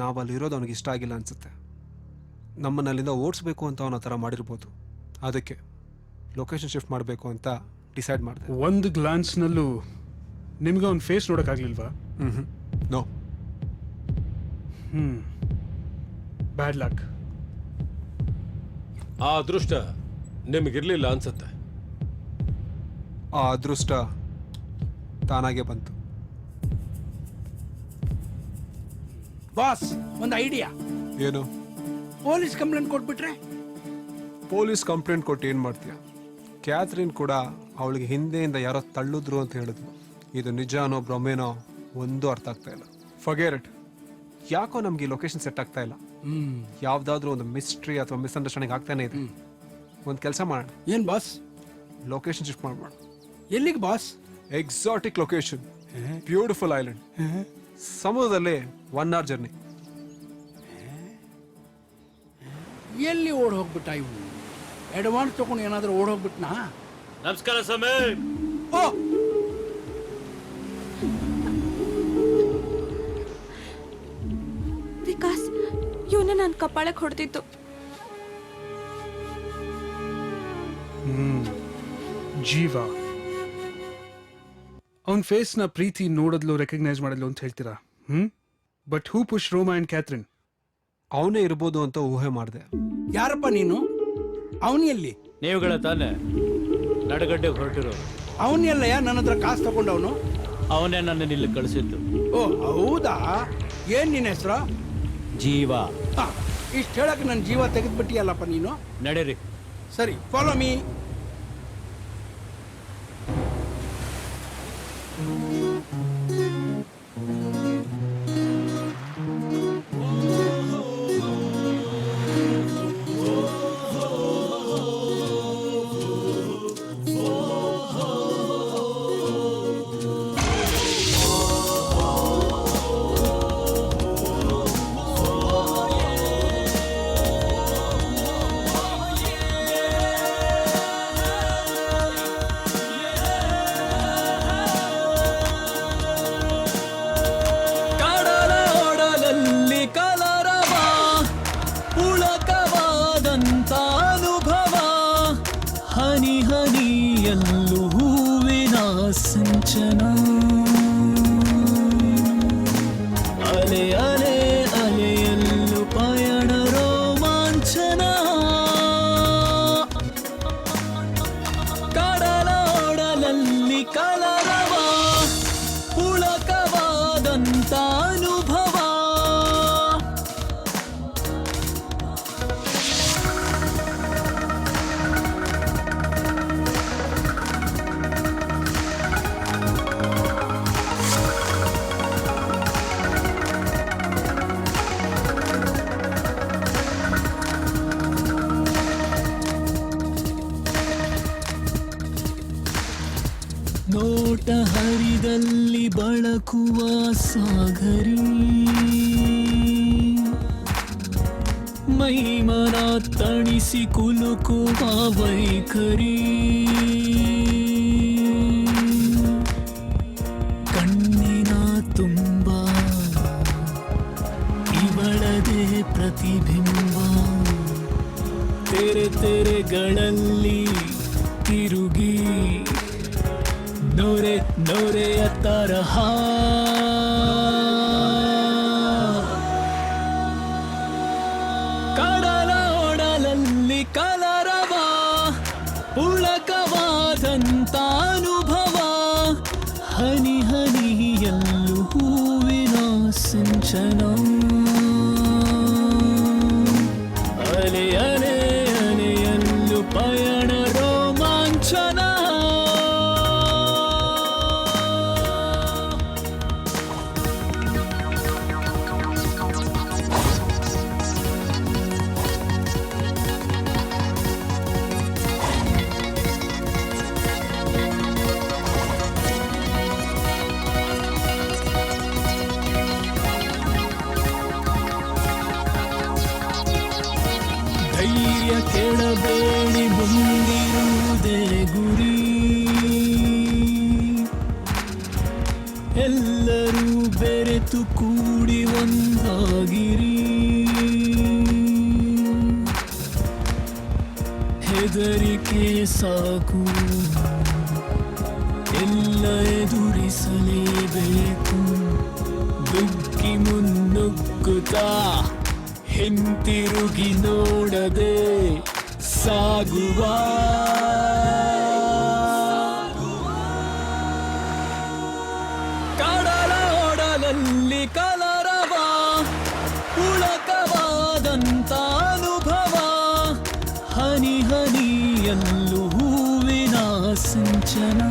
Speaker 3: ನಾವು ಅಲ್ಲಿರೋದು ಅವನಿಗೆ ಇಷ್ಟ ಆಗಿಲ್ಲ ಅನಿಸುತ್ತೆ. ನಮ್ಮನ್ನು ಅಲ್ಲಿಂದ ಓಡಿಸ್ಬೇಕು ಅಂತ ಅವನ ಆ ಥರ ಮಾಡಿರ್ಬೋದು. ಅದಕ್ಕೆ ಲೊಕೇಶನ್ ಶಿಫ್ಟ್ ಮಾಡಬೇಕು ಅಂತ ಡಿಸೈಡ್ ಮಾಡಿದೆ.
Speaker 4: ಒಂದು ಗ್ಲಾನ್ಸ್ನಲ್ಲೂ ನಿಮ್ಗೆ ಅವ್ನ ಫೇಸ್ ನೋಡೋಕ್ಕಾಗಲಿಲ್ವಾ?
Speaker 3: ನೋ.
Speaker 4: Bad luck.
Speaker 2: ಆ ಅದೃಷ್ಟ ನಿಮಗಿರ್ಲಿಲ್ಲ ಅನ್ಸುತ್ತೆ.
Speaker 3: ಆ ಅದೃಷ್ಟ ತಾನಾಗೆ ಬಂತು.
Speaker 5: ಬಾಸ್, ಒಂದು ಐಡಿಯಾ.
Speaker 3: ಏನು?
Speaker 5: ಪೊಲೀಸ್ ಕಂಪ್ಲೇಂಟ್ ಕೊಟ್ಬಿಟ್ರೆ?
Speaker 3: ಪೊಲೀಸ್ ಕಂಪ್ಲೇಂಟ್ ಕೊಟ್ಟು ಏನು ಮಾಡ್ತೀಯ? ಕ್ಯಾಥರಿನ್ ಕೂಡ ಅವಳಿಗೆ ಹಿಂದೆಯಿಂದ ಯಾರೋ ತಳ್ಳಿದ್ರು ಅಂತ ಹೇಳಿದ್ಲು. ಇದು ನಿಜಾನೋ ಭ್ರಮೇನೋ ಒಂದೂ ಅರ್ಥ ಆಗ್ತಾ ಇಲ್ಲ. Forget it. ಯಾಕೋ ನಮ್ಗೆ ಈ ಲೊಕೇಶನ್ ಸೆಟ್ ಆಗ್ತಾ ಇಲ್ಲ. ಯಾವ್ದಾದ್ರೂ ಒಂದು ಮಿಸ್ಟ್ರಿ ಅಥವಾ ಮಿಸ್ಅಂಡರ್ಸ್ಟ್ಯಾಂಡಿಂಗ್ ಆಗ್ತಾನೆ ಇದೆ. ಒಂದು ಕೆಲಸ ಮಾಡೋಣ.
Speaker 5: ಏನ್ ಬಾಸ್?
Speaker 3: ಲೊಕೇಶನ್ ಶಿಫ್ಟ್ ಮಾಡ್ಬೋಣ.
Speaker 5: ಎಲ್ಲಿಗೆ boss?
Speaker 3: Exotic location, beautiful island, ಸಮುದ್ರದಲ್ಲಿ 1 hour ಜರ್ನಿ.
Speaker 5: ಎಲ್ಲಿ ಓಡ್ ಹೋಗ್ಬಿಟ್ಟ ಇವು? ಅಡ್ವಾನ್ಸ್ ತಗೊಂಡು ಏನಾದ್ರೂ ಓಡ್ ಹೋಗ್ಬಿಟ್ನಾ?
Speaker 8: ನಮಸ್ಕಾರ ಸಮಯ.
Speaker 5: ಓ,
Speaker 6: ವಿಕಾಸ್, ಇವನ ನನ್ನ ಕಪಾಳಕ್ಕೆ ಹೊಡೆದಿತ್ತು.
Speaker 4: ಜೀವ ಅವನ ಫೇಸ್ನ ಪ್ರೀತಿ ನೋಡಿದ್ಲು, ರೆಕಗ್ನೈಸ್ ಮಾಡಿದ್ಲು ಅಂತ ಹೇಳ್ತೀರಾ? But who push ರೋಮಾ and Catherine?
Speaker 3: ಅವನೇ ಇರ್ಬೋದು ಅಂತ ಊಹೆ ಮಾಡಿದೆ.
Speaker 5: ಯಾರಪ್ಪ ನೀನು? ಅವನಿ ಎಲ್ಲಿ?
Speaker 8: ನೀವುಗಳ ತಾನೆ ನಡುಗಡ್ಡೆಗೆ ಹೊರಟಿರೋರು.
Speaker 5: ಅವನಿಯಲ್ಲಯ್ಯ ನನ್ನ ಹತ್ರ ಕಾಸು ತಗೊಂಡವನು.
Speaker 8: ಅವನೇ ನನ್ನ ಇಲ್ಲಿ ಕಳಿಸಿದ್ದು.
Speaker 5: ಓ ಹೌದಾ? ಏನ್ ನಿನ್ನ ಹೆಸರು?
Speaker 8: ಜೀವ.
Speaker 5: ಇಷ್ಟು ಹೇಳಕ್ ನನ್ನ ಜೀವ ತೆಗೆದ್ಬಿಟ್ಟಿಯಲ್ಲಪ್ಪ ನೀನು.
Speaker 8: ನಡೀರಿ.
Speaker 5: ಸರಿ, ಫಾಲೋ ಮೀ.
Speaker 7: ನೋಟ ಹರಿದಲ್ಲಿ ಬಳಕುವ ಸಾಗರಿ, ಮೈಮನ ತಣಿಸಿ ಕುಲುಕುವ ವೈಖರಿ, ಕಣ್ಣಿನ ತುಂಬ ಇವಳದೆ ಪ್ರತಿಬಿಂಬ, ತೆರೆ ತೆರೆಗಳಲ್ಲಿ ತಿರುಗಿ ನೊರೆ ನೊರೆಯ ತರಹ ಕಡಲ ಒಡಲಲ್ಲಿ ಕಲರವ, ಪುಳಕವಾದಂತ ಅನುಭವ, ಹನಿ ಹನಿಯಲ್ಲೂ ಹೂವಿನ ಸಿಂಚನ, ಅಲೆ ಅಲೆ ಅಲೆಯಲ್ಲೂ ಪಯಣ ರೋಮಾಂಚನ. ಗುರಿಯ ಕೆಡಬೇಡಿ ಮುಂದಿರುವುದೇ ಗುರಿ ಎಲ್ಲರೂ ಬೆರೆತು ಕೂಡಿ ಒಂದಾಗಿರಿ ಹೆದರಿಕೆ ಸಾಕು ಎಲ್ಲ ಎದುರಿಸಲೇಬೇಕು ದುಃಖಿ ಮುನ್ನುಗ್ಗುತ್ತಾ ಹಿಂತಿರುಗಿ ನೋಡದೆ ಸಾಗುವ ಕಡಲ ಒಡಲಲ್ಲಿ ಕಲರವ ಪುಳಕವಾದಂತ ಅನುಭವ ಹನಿ ಹನಿಯಲ್ಲೂ ಹೂವಿನ ಸಿಂಚನ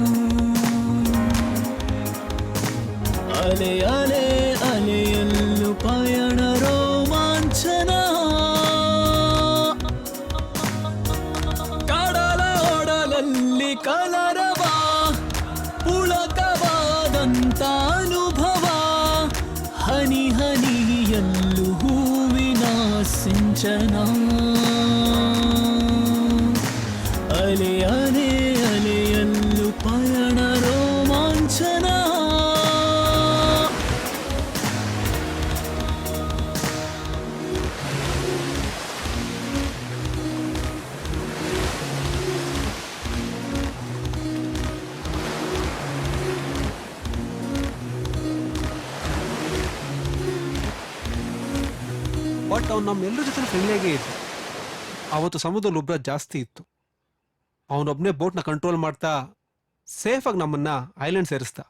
Speaker 7: ಅಲೆ ಅಲೆ ಅಲೆಯಲ್ಲೂ ಪಯಣ ರೋಮಾಂಚನ ಕಡಲ ಒಡಲಲ್ಲಿ ಕಲರವ ಪುಳಕವಾದಂತ ಅನುಭವ ಹನಿ ಹನಿಯಲ್ಲೂ ಹೂವಿನ ಸಿಂಚನ ಅಲೆ ಅಲೆ ಅಲೆಯಲ್ಲೂ ಪಯಣ ರೋಮಾಂಚನ
Speaker 3: ಬಟ್ ಅವ್ನು ನಮ್ಮೆಲ್ಲರ ಜೊತೆ ಫ್ರೆಂಡ್ಲಿಯಾಗೇ ಇದ್ದ. ಅವತ್ತು ಸಮುದ್ರದಲ್ಲಿ ಉಬ್ರ ಜಾಸ್ತಿ ಇತ್ತು. ಅವನೊಬ್ಬನೇ ಬೋಟ್ನ ಕಂಟ್ರೋಲ್ ಮಾಡ್ತಾ ಸೇಫಾಗಿ ನಮ್ಮನ್ನ ಐಲ್ಯಾಂಡ್ ಸೇರಿಸ್ದ.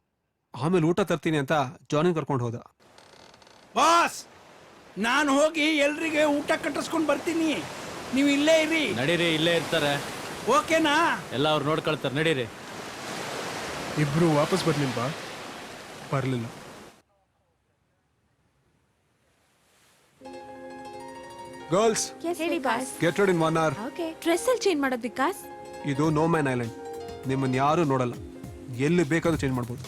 Speaker 3: ಆಮೇಲೆ ಊಟ ತರ್ತೀನಿ ಅಂತ ಜಾನಿನ್ ಕರ್ಕೊಂಡು ಹೋದ.
Speaker 5: ಬಾಸ್ ನಾನು ಹೋಗಿ ಎಲ್ರಿಗೆ ಊಟ ಕಟ್ಟಿಸ್ಕೊಂಡು ಬರ್ತೀನಿ, ನೀವು ಇಲ್ಲೇ ಇರಿ.
Speaker 8: ನಡೀರಿ, ಇಲ್ಲೇ ಇರ್ತಾರೆ.
Speaker 5: ಓಕೆನಾ?
Speaker 8: ಎಲ್ಲ ಅವ್ರು ನೋಡ್ಕೊಳ್ತಾರೆ, ನಡೀರಿ.
Speaker 4: ಇಬ್ರು ವಾಪಸ್ ಬರ್ಲಿಲ್ವಾ?
Speaker 3: ಬರಲಿಲ್ಲ. ಗರ್ಲ್ಸ್,
Speaker 6: ಹೇಳಿ ಬಾಸ್.
Speaker 3: ಗೆಟ್ ರೆಡಿ ಇನ್ 1 hour.
Speaker 6: ಓಕೆ, ಡ್ರೆಸ್ ಅಲ್ಲಿ ಚೇಂಜ್ ಮಾಡೋದು ವಿಕಾಸ್.
Speaker 3: ಇದು ನೋ ಮ್ಯಾನ್ ಐಲ್ಯಾಂಡ್. ನಿಮ್ಮನ್ನ ಯಾರು ನೋಡಲ್ಲ, ಎಲ್ಲಿ ಬೇಕಾದ್ರೂ ಚೇಂಜ್ ಮಾಡ್ಬೋದು.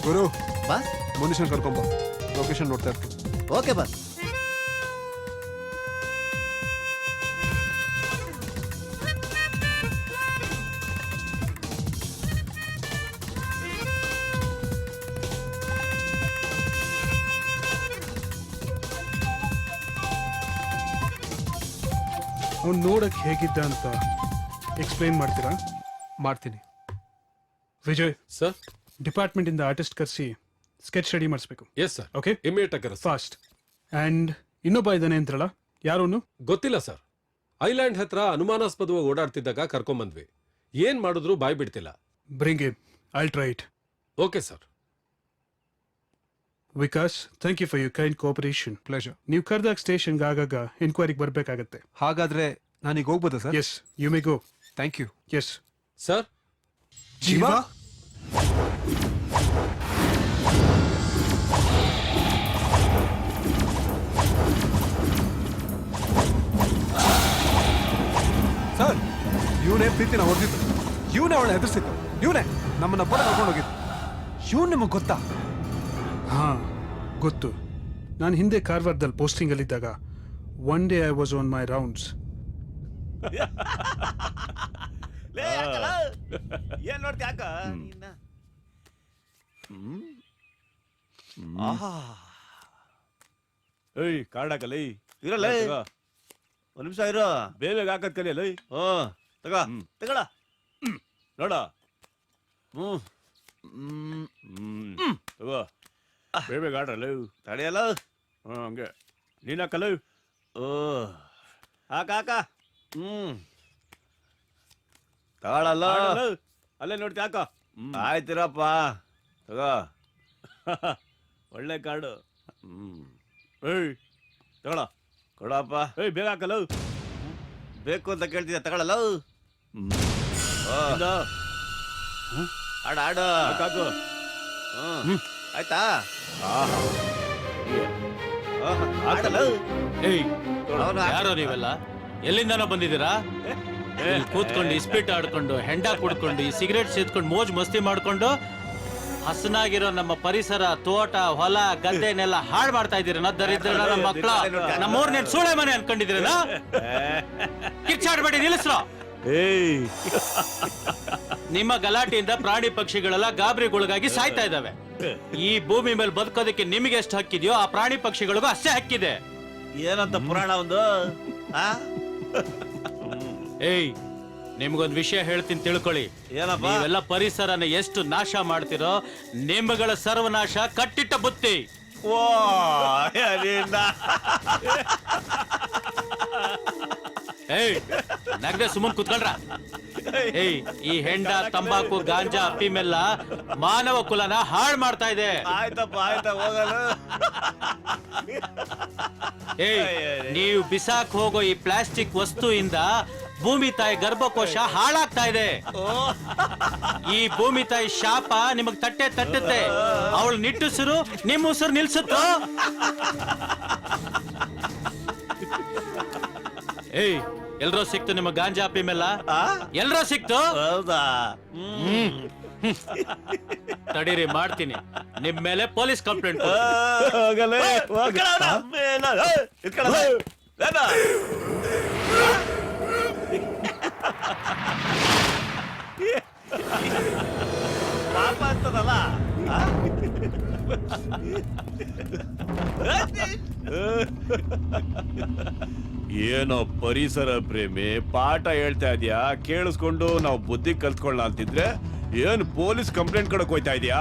Speaker 3: ಗುರು,
Speaker 1: ಬಾಸ್.
Speaker 3: ಮನುಷ್ಯನ್ ಕರ್ಕೊಂಬ, ಲೊಕೇಶನ್ ನೋಡ್ತಾ ಇರ್ತೀನಿ.
Speaker 1: Okay boss.
Speaker 4: ಅವ್ನು ನೋಡಕ್ ಹೇಗಿದ್ದ ಅಂತ ಎಕ್ಸ್ಪ್ಲೈನ್ ಮಾಡ್ತೀರಾ?
Speaker 3: ಮಾಡ್ತೀನಿ.
Speaker 4: ವಿಜಯ್,
Speaker 2: ಸರ್.
Speaker 4: ಡಿಪಾರ್ಟ್ಮೆಂಟ್ ಇಂದ ಆರ್ಟಿಸ್ಟ್ ಕರೆಸಿ ಸ್ಕೆಚ್ ರೆಡಿ ಮಾಡಿಸ್ಬೇಕು.
Speaker 2: Yes sir.
Speaker 4: ಓಕೆ,
Speaker 2: ಇಮಿಡಿಯೇಟ್ ಆಗಿ
Speaker 4: ಫಾಸ್ಟ್. ಅಂಡ್ ಇನ್ನೊಬ್ಬ ಇದ್ದಾನೆ ಅಂದ್ರಲ್ಲ, ಯಾರೋನು?
Speaker 2: ಗೊತ್ತಿಲ್ಲ ಸರ್. ಐಲ್ಯಾಂಡ್ ಹತ್ರ ಅನುಮಾನಾಸ್ಪದವಾಗಿ ಓಡಾಡ್ತಿದ್ದಾಗ ಕರ್ಕೊಂಬಂದ್ವಿ. ಏನ್ ಮಾಡಿದ್ರು ಬಾಯ್ ಬಿಡ್ತಿಲ್ಲ.
Speaker 4: Bring him, I'll try it.
Speaker 2: Okay sir.
Speaker 4: Vikas, thank you for your kind cooperation.
Speaker 3: Pleasure.
Speaker 4: ನೀವು ಕರೆದಾಗ ಸ್ಟೇಷನ್ಗೆ ಆಗಾಗ ಎನ್ಕ್ವೈರಿಗೆ ಬರಬೇಕಾಗತ್ತೆ.
Speaker 3: ಹಾಗಾದ್ರೆ ನಾನೀಗ ಹೋಗ್ಬೋದಾ sir?
Speaker 4: Yes, you may go.
Speaker 3: Thank you.
Speaker 4: Yes
Speaker 2: sir.
Speaker 3: Jeeva, sir, ಇವನೇ ಪ್ರೀತಿನ ಹೊಡೆದಿತ್ತು, ಇವನೇ ಅವಳ ಹೆದರ್ಸಿತ್ತು, ಇವನೇ ನಮ್ಮನ್ನ ಬೋಟ್ ಕರ್ಕೊಂಡು ಹೋಗಿದ್ದು. ಇವ್ನು ನಿಮಗೆ ಗೊತ್ತಾ?
Speaker 4: ಹಾ, ಗೊತ್ತು. ನಾನು ಹಿಂದೆ ಕಾರವಾರದಲ್ಲಿ ಪೋಸ್ಟಿಂಗ್ ಅಲ್ಲಿದ್ದಾಗ one day I was on my rounds.
Speaker 1: ಏನ್ ನೋಡ್ತಿ ಯಾಕ ನೀನ?
Speaker 10: ಏಯ್ ಕಾಡಾಕಲ್ಲ
Speaker 1: ಇರಲ್ಲ, ಒಂದ್ ನಿಮಿಷ ಇರೋ.
Speaker 10: ಬೇಗ ಹಾಕತ್ ಕಲಿಯಲ್ಲ.
Speaker 1: ತಗ ತಗೊಳ
Speaker 10: ನೋಡ.
Speaker 1: ಹ್ಮ್
Speaker 10: ತಗೋ, ಬೇಗ ಆಡ್ರಲ್ಲ.
Speaker 1: ತಡೆಯಲ್ಲ.
Speaker 10: ಹಂಗೆ ನೀನ್ ಹಾಕಲ್ಲ. ಓ ಹಾಕ ತಗೊಳಲ್ಲ ಅಲ್ಲೇ ನೋಡ್ತಿ ಹಾಕ. ಆಯ್ತಿರಪ್ಪ ತಗೋ. ಒಳ್ಳೆ ಕಾರ್ಡು. ಏಯ್ ತಗೊಳ ಕೊಡಪ್ಪ. ಏಯ್ ಬೇಗ ಹಾಕಲ್ಲ.
Speaker 9: ಬೇಕು ಅಂತ ಕೇಳ್ತಿದ್ದೆ ತಗೊಳಲ್ಲ. ಆಡ ಆಡ
Speaker 10: ಹಾಕು.
Speaker 9: ಆಯ್ತಾ?
Speaker 10: ಆಡಲ್ಲ.
Speaker 8: ಏಯ್
Speaker 9: ಅವನು
Speaker 8: ಯಾರೋ ನೀವೆಲ್ಲ ಎಲ್ಲಿಂದನೋ ಬಂದಿದ್ದೀರಾ? ಇಲ್ಲಿ ಕೂತ್ಕೊಂಡು ಇಸ್ಪಿಟ್ ಆಡ್ಕೊಂಡು ಹೆಂಡ ಕುಡ್ಕೊಂಡು ಈ ಸಿಗರೇಟ್ ಸೇದ್ಕೊಂಡು ಮೋಜ್ ಮಸ್ತಿ ಮಾಡ್ಕೊಂಡು ಹಸನಾಗಿರೋ ನಮ್ಮ ಪರಿಸರ ತೋಟ ಹೊಲ ಗದ್ದೆನೆಲ್ಲ ಹಾಳು ಮಾಡ್ತಾ ಇದ್ದೀರ ದರಿದ್ರ ನಮ್ಮ ಮಕ್ಕಳ. ನಮ್ಮೂರ್ನೇ ಸೂಳೆ ಮನೆ ಅನ್ಕೊಂಡಿದ್ದೀರ? ಕಿಚ್ಚಾಡ್ಬೇಡಿ, ನಿಲ್ಲಿಸ್ರೋ.
Speaker 10: ಏಯ್
Speaker 8: ನಿಮ್ಮ ಗಲಾಟೆಯಿಂದ ಪ್ರಾಣಿ ಪಕ್ಷಿಗಳೆಲ್ಲ ಗಾಬರಿಗೊಳಗಾಗಿ ಸಾಯ್ತಾ ಇದಾವೆ. ಈ ಭೂಮಿ ಮೇಲೆ ಬದುಕೋದಕ್ಕೆ ನಿಮಗೆ ಎಷ್ಟು ಹಕ್ಕಿದೆಯೋ ಆ ಪ್ರಾಣಿ ಪಕ್ಷಿಗಳಿಗೂ ಅಷ್ಟೇ ಹಕ್ಕಿದೆ.
Speaker 9: ಏನಂತ ಪುರಾಣ ಒಂದು?
Speaker 8: ಏಯ್ ನಿಮ್ಗೊಂದ್ ವಿಷಯ ಹೇಳ್ತೀನಿ ತಿಳ್ಕೊಳ್ಳಿ.
Speaker 9: ಏನಪ್ಪ?
Speaker 8: ನೀವೆಲ್ಲ ಪರಿಸರನ ಎಷ್ಟು ನಾಶ ಮಾಡ್ತಿರೋ ನಿಮ್ಮಗಳ ಸರ್ವನಾಶ ಕಟ್ಟಿಟ್ಟ ಬುತ್ತಿ.
Speaker 9: ಓ ಅದೇನ?
Speaker 8: ಏಯ್ ನಗ್ದೆ ಸುಮ್ಮನ್ ಕುತ್ಕೊಳ್ರ. ಏಯ್ ಈ ಹೆಂಡ ತಂಬಾಕು ಗಾಂಜಾ ಅಫೀಮೆಲ್ಲ ಮಾನವ ಕುಲನ ಹಾಳು ಮಾಡ್ತಾ ಇದೆ.
Speaker 9: ಆಯ್ತಪ್ಪ ಆಯ್ತಾ ಹೋಗಲ್ಲ.
Speaker 8: ಏಯ್ ನೀವು ಬಿಸಾಕ್ ಹೋಗೋ ಈ ಪ್ಲಾಸ್ಟಿಕ್ ವಸ್ತುವಿಂದ ಭೂಮಿ ತಾಯಿ ಗರ್ಭಕೋಶ ಹಾಳಾಗ್ತಾ ಇದೆ. ಈ ಭೂಮಿ ತಾಯಿ ಶಾಪ ನಿಮಗ್ ತಟ್ಟುತ್ತೆ. ಅವಳು ನಿಟ್ಟುಸಿರು ನಿಮ್ಮ ಉಸಿರು ನಿಲ್ಸುತ್ತೋ? ಏಯ್ ಎಲ್ರೋ ಸಿಕ್ತು ನಿಮ್ಮ ಗಾಂಜಾ ಅಫೀಮೆಲ್ಲ? ಎಲ್ರೋ ಸಿಕ್ತು?
Speaker 9: ಹೌದಾ?
Speaker 8: ತಡೀರಿ ಮಾಡ್ತೀನಿ. ನಿಮ್ ಮೇಲೆ ಪೊಲೀಸ್ ಕಂಪ್ಲೇಂಟ್.
Speaker 10: ಹೋಗಲೇ
Speaker 9: ಪಾಪ ಅಂತದಲ್ಲ.
Speaker 10: ಏನೋ ಪರಿಸರ ಪ್ರೇಮಿ ಪಾಠ ಹೇಳ್ತಾ ಇದೀಯಾ, ಕೇಳಿಸ್ಕೊಂಡು ನಾವು ಬುದ್ಧಿ ಕಲ್ತ್ಕೊಳ್ಳ ಅಂತಿದ್ರೆ ಏನ್ ಪೊಲೀಸ್ ಕಂಪ್ಲೇಂಟ್ ಕೊಡಕ್ ಹೋಯ್ತಾ ಇದೀಯಾ?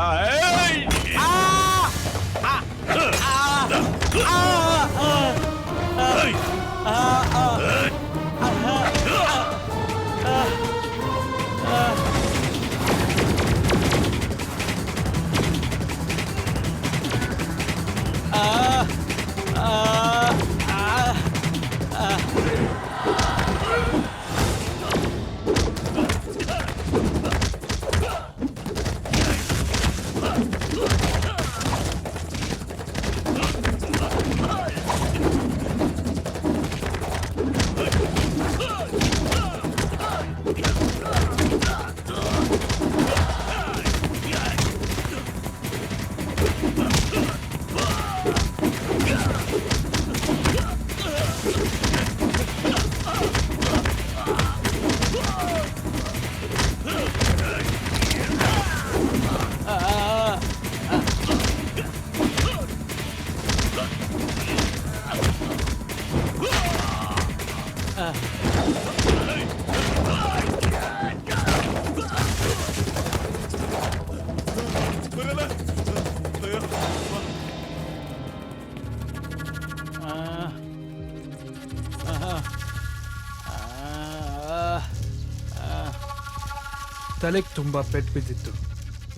Speaker 4: ತಲೆಗೆ ತುಂಬ ಪೆಟ್ಟು ಬಿದ್ದಿತ್ತು.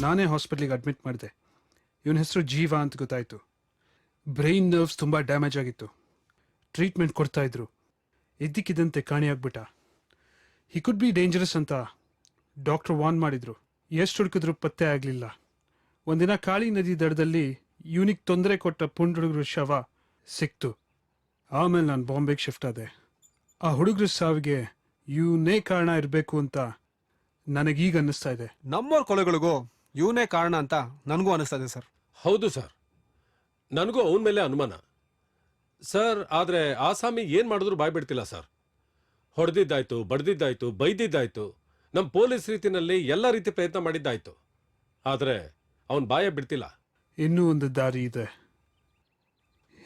Speaker 4: ನಾನೇ ಹಾಸ್ಪಿಟ್ಲಿಗೆ ಅಡ್ಮಿಟ್ ಮಾಡಿದೆ. ಇವನ ಹೆಸರು ಜೀವ ಅಂತ ಗೊತ್ತಾಯಿತು. ಬ್ರೈನ್ ನರ್ವ್ಸ್ ತುಂಬ ಡ್ಯಾಮೇಜ್ ಆಗಿತ್ತು. ಟ್ರೀಟ್ಮೆಂಟ್ ಕೊಡ್ತಾಯಿದ್ರು. ಇದ್ದಕ್ಕಿದ್ದಂತೆ ಕಾಣಿಯಾಗ್ಬಿಟ್ಟ. ಹಿ ಕುಡ್ ಬಿ ಡೇಂಜರಸ್ ಅಂತ ಡಾಕ್ಟ್ರು ವಾರ್ನ್ ಮಾಡಿದ್ರು. ಎಷ್ಟು ಹುಡುಕಿದ್ರು ಪತ್ತೆ ಆಗಲಿಲ್ಲ. ಒಂದಿನ ಕಾಳಿ ನದಿ ದಡದಲ್ಲಿ ಇವನಿಗೆ ತೊಂದರೆ ಕೊಟ್ಟ ಪುಂಡ್ ಹುಡುಗರ ಶವ ಸಿಕ್ತು. ಆಮೇಲೆ ನಾನು ಬಾಂಬೆಗೆ ಶಿಫ್ಟ್ ಆದೆ. ಆ ಹುಡುಗರ ಸಾವಿಗೆ ಇವನೇ ಕಾರಣ ಇರಬೇಕು ಅಂತ ನನಗೀಗ ಅನ್ನಿಸ್ತಾ ಇದೆ.
Speaker 3: ನಮ್ಮವ್ರ ಕೊಲೆಗಳಿಗೂ ಇವನೇ ಕಾರಣ ಅಂತ ನನಗೂ ಅನಿಸ್ತಾ ಇದೆ ಸರ್.
Speaker 2: ಹೌದು ಸರ್, ನನಗೂ ಅವನ ಮೇಲೆ ಅನುಮಾನ ಸರ್. ಆದ್ರೆ ಆಸಾಮಿ ಏನ್ ಮಾಡಿದ್ರು ಬಾಯ್ ಬಿಡ್ತಿಲ್ಲ ಸರ್. ಹೊಡೆದಿದ್ದಾಯ್ತು, ಬಡ್ದಿದ್ದಾಯ್ತು, ಬೈದಿದ್ದಾಯ್ತು, ನಮ್ಮ ಪೊಲೀಸ್ ರೀತಿನಲ್ಲಿ ಎಲ್ಲ ರೀತಿ ಪ್ರಯತ್ನ ಮಾಡಿದ್ದಾಯ್ತು. ಆದ್ರೆ ಅವನ್ ಬಾಯ ಬಿಡ್ತಿಲ್ಲ.
Speaker 4: ಇನ್ನೂ ಒಂದು ದಾರಿ ಇದೆ,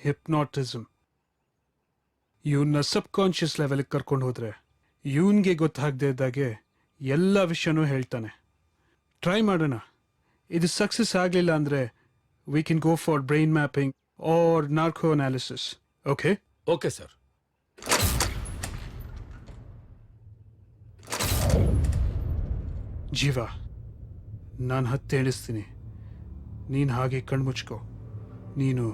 Speaker 4: ಹಿಪ್ನಾಟಿಸಮ್. ಇವನ್ನ ಸಬ್ ಕಾನ್ಷಿಯಸ್ ಲೆವೆಲ್ಗೆ ಕರ್ಕೊಂಡು ಹೋದ್ರೆ ಇವನ್ಗೆ ಗೊತ್ತಾಗದೇ ಇದ್ದಾಗೆ ಎಲ್ಲ ವಿಷಯನೂ ಹೇಳ್ತಾನೆ. ಟ್ರೈ ಮಾಡೋಣ. ಇದು ಸಕ್ಸಸ್ ಆಗಲಿಲ್ಲ ಅಂದರೆ we can go for brain mapping or narco analysis. Okay
Speaker 2: okay sir.
Speaker 4: Jeeva, ನಾನು 10 ಎಣಿಸ್ತೀನಿ, ನೀನು ಹಾಗೆ ಕಣ್ಮುಚ್ಕೋ. ನೀನು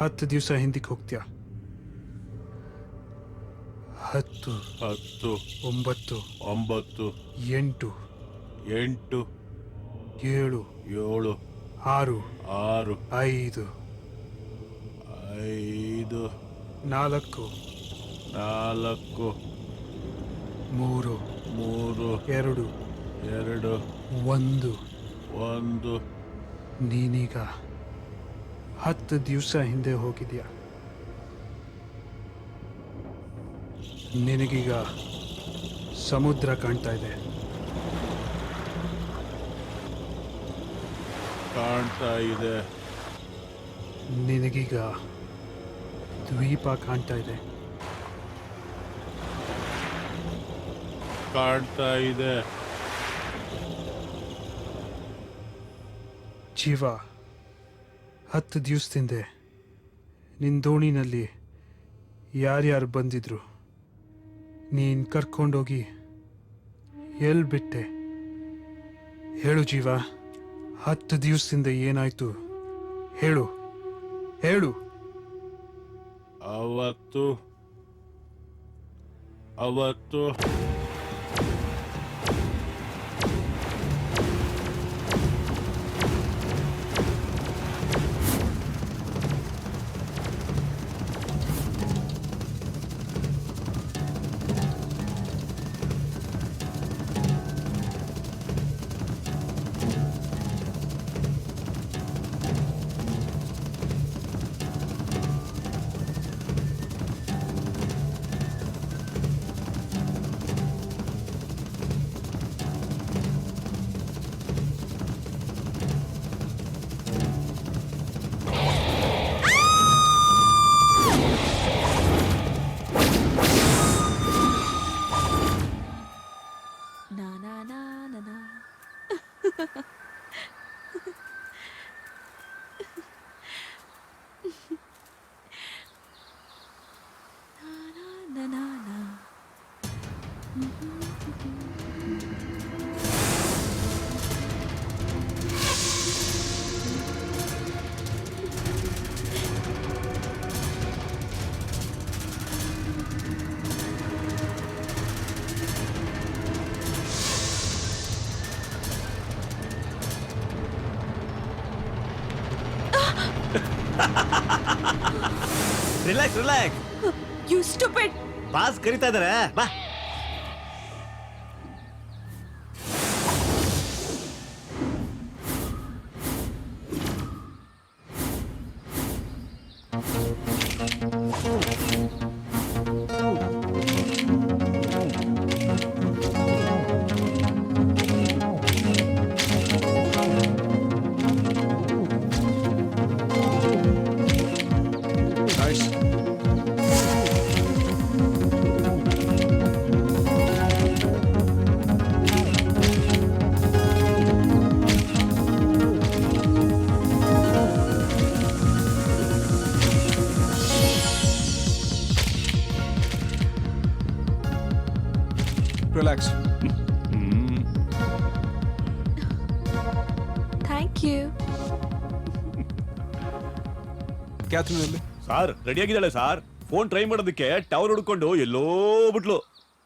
Speaker 4: 10 ದಿವಸ ಹಿಂದಕ್ಕೆ ಹೋಗ್ತೀಯ. 10,
Speaker 10: 10,
Speaker 4: 9,
Speaker 10: 9,
Speaker 4: 8,
Speaker 10: 8,
Speaker 4: 7,
Speaker 10: 7,
Speaker 4: 6,
Speaker 10: 6,
Speaker 4: 5,
Speaker 10: 5,
Speaker 4: 4,
Speaker 10: 4,
Speaker 4: 3,
Speaker 10: 3,
Speaker 4: 2,
Speaker 10: 2,
Speaker 4: 1.
Speaker 10: 1.
Speaker 4: ನೀನೀಗ 10 ದಿವಸ ಹಿಂದೆ ಹೋಗಿದ್ಯಾ. ನಿನಗೀಗ ಸಮುದ್ರ ಕಾಣ್ತಾ ಇದೆ.
Speaker 10: ಕಾಣ್ತಾ ಇದೆ.
Speaker 4: ನಿನಗೀಗ ದ್ವೀಪ ಕಾಣ್ತಾ ಇದೆ.
Speaker 10: ಕಾಣ್ತಾ ಇದೆ.
Speaker 4: ಜೀವ, 10 ದಿವಸದಿಂದ ನಿನ್ನ ದೋಣಿನಲ್ಲಿ ಯಾರ್ಯಾರು ಬಂದಿದ್ರು? ನೀನು ಕರ್ಕೊಂಡೋಗಿ ಎಲ್ಲಿ ಬಿಟ್ಟೆ? ಹೇಳು ಜೀವ, 10 ದಿವಸದಿಂದ ಏನಾಯ್ತು? ಹೇಳು ಹೇಳು.
Speaker 10: ಅವತ್ತು
Speaker 6: Na na na na na. Na na na na.
Speaker 1: Relax relax.
Speaker 6: You stupid!
Speaker 1: Boss ಕರಿತಾ ಇದಾರೆ, ಬಾ.
Speaker 3: Nice. Relax.
Speaker 6: Thank you.
Speaker 3: Catherine ಅಲ್ಲಿ
Speaker 10: ಸಾರ್ ರೆಡಿ ಆಗಿದ್ದಾಳೆ ಸಾರ್. ಫೋನ್ ಟ್ರೈ ಮಾಡೋದಕ್ಕೆ ಟವರ್ ಹುಡ್ಕೊಂಡು ಎಲ್ಲೋ ಬಿಟ್ಲು.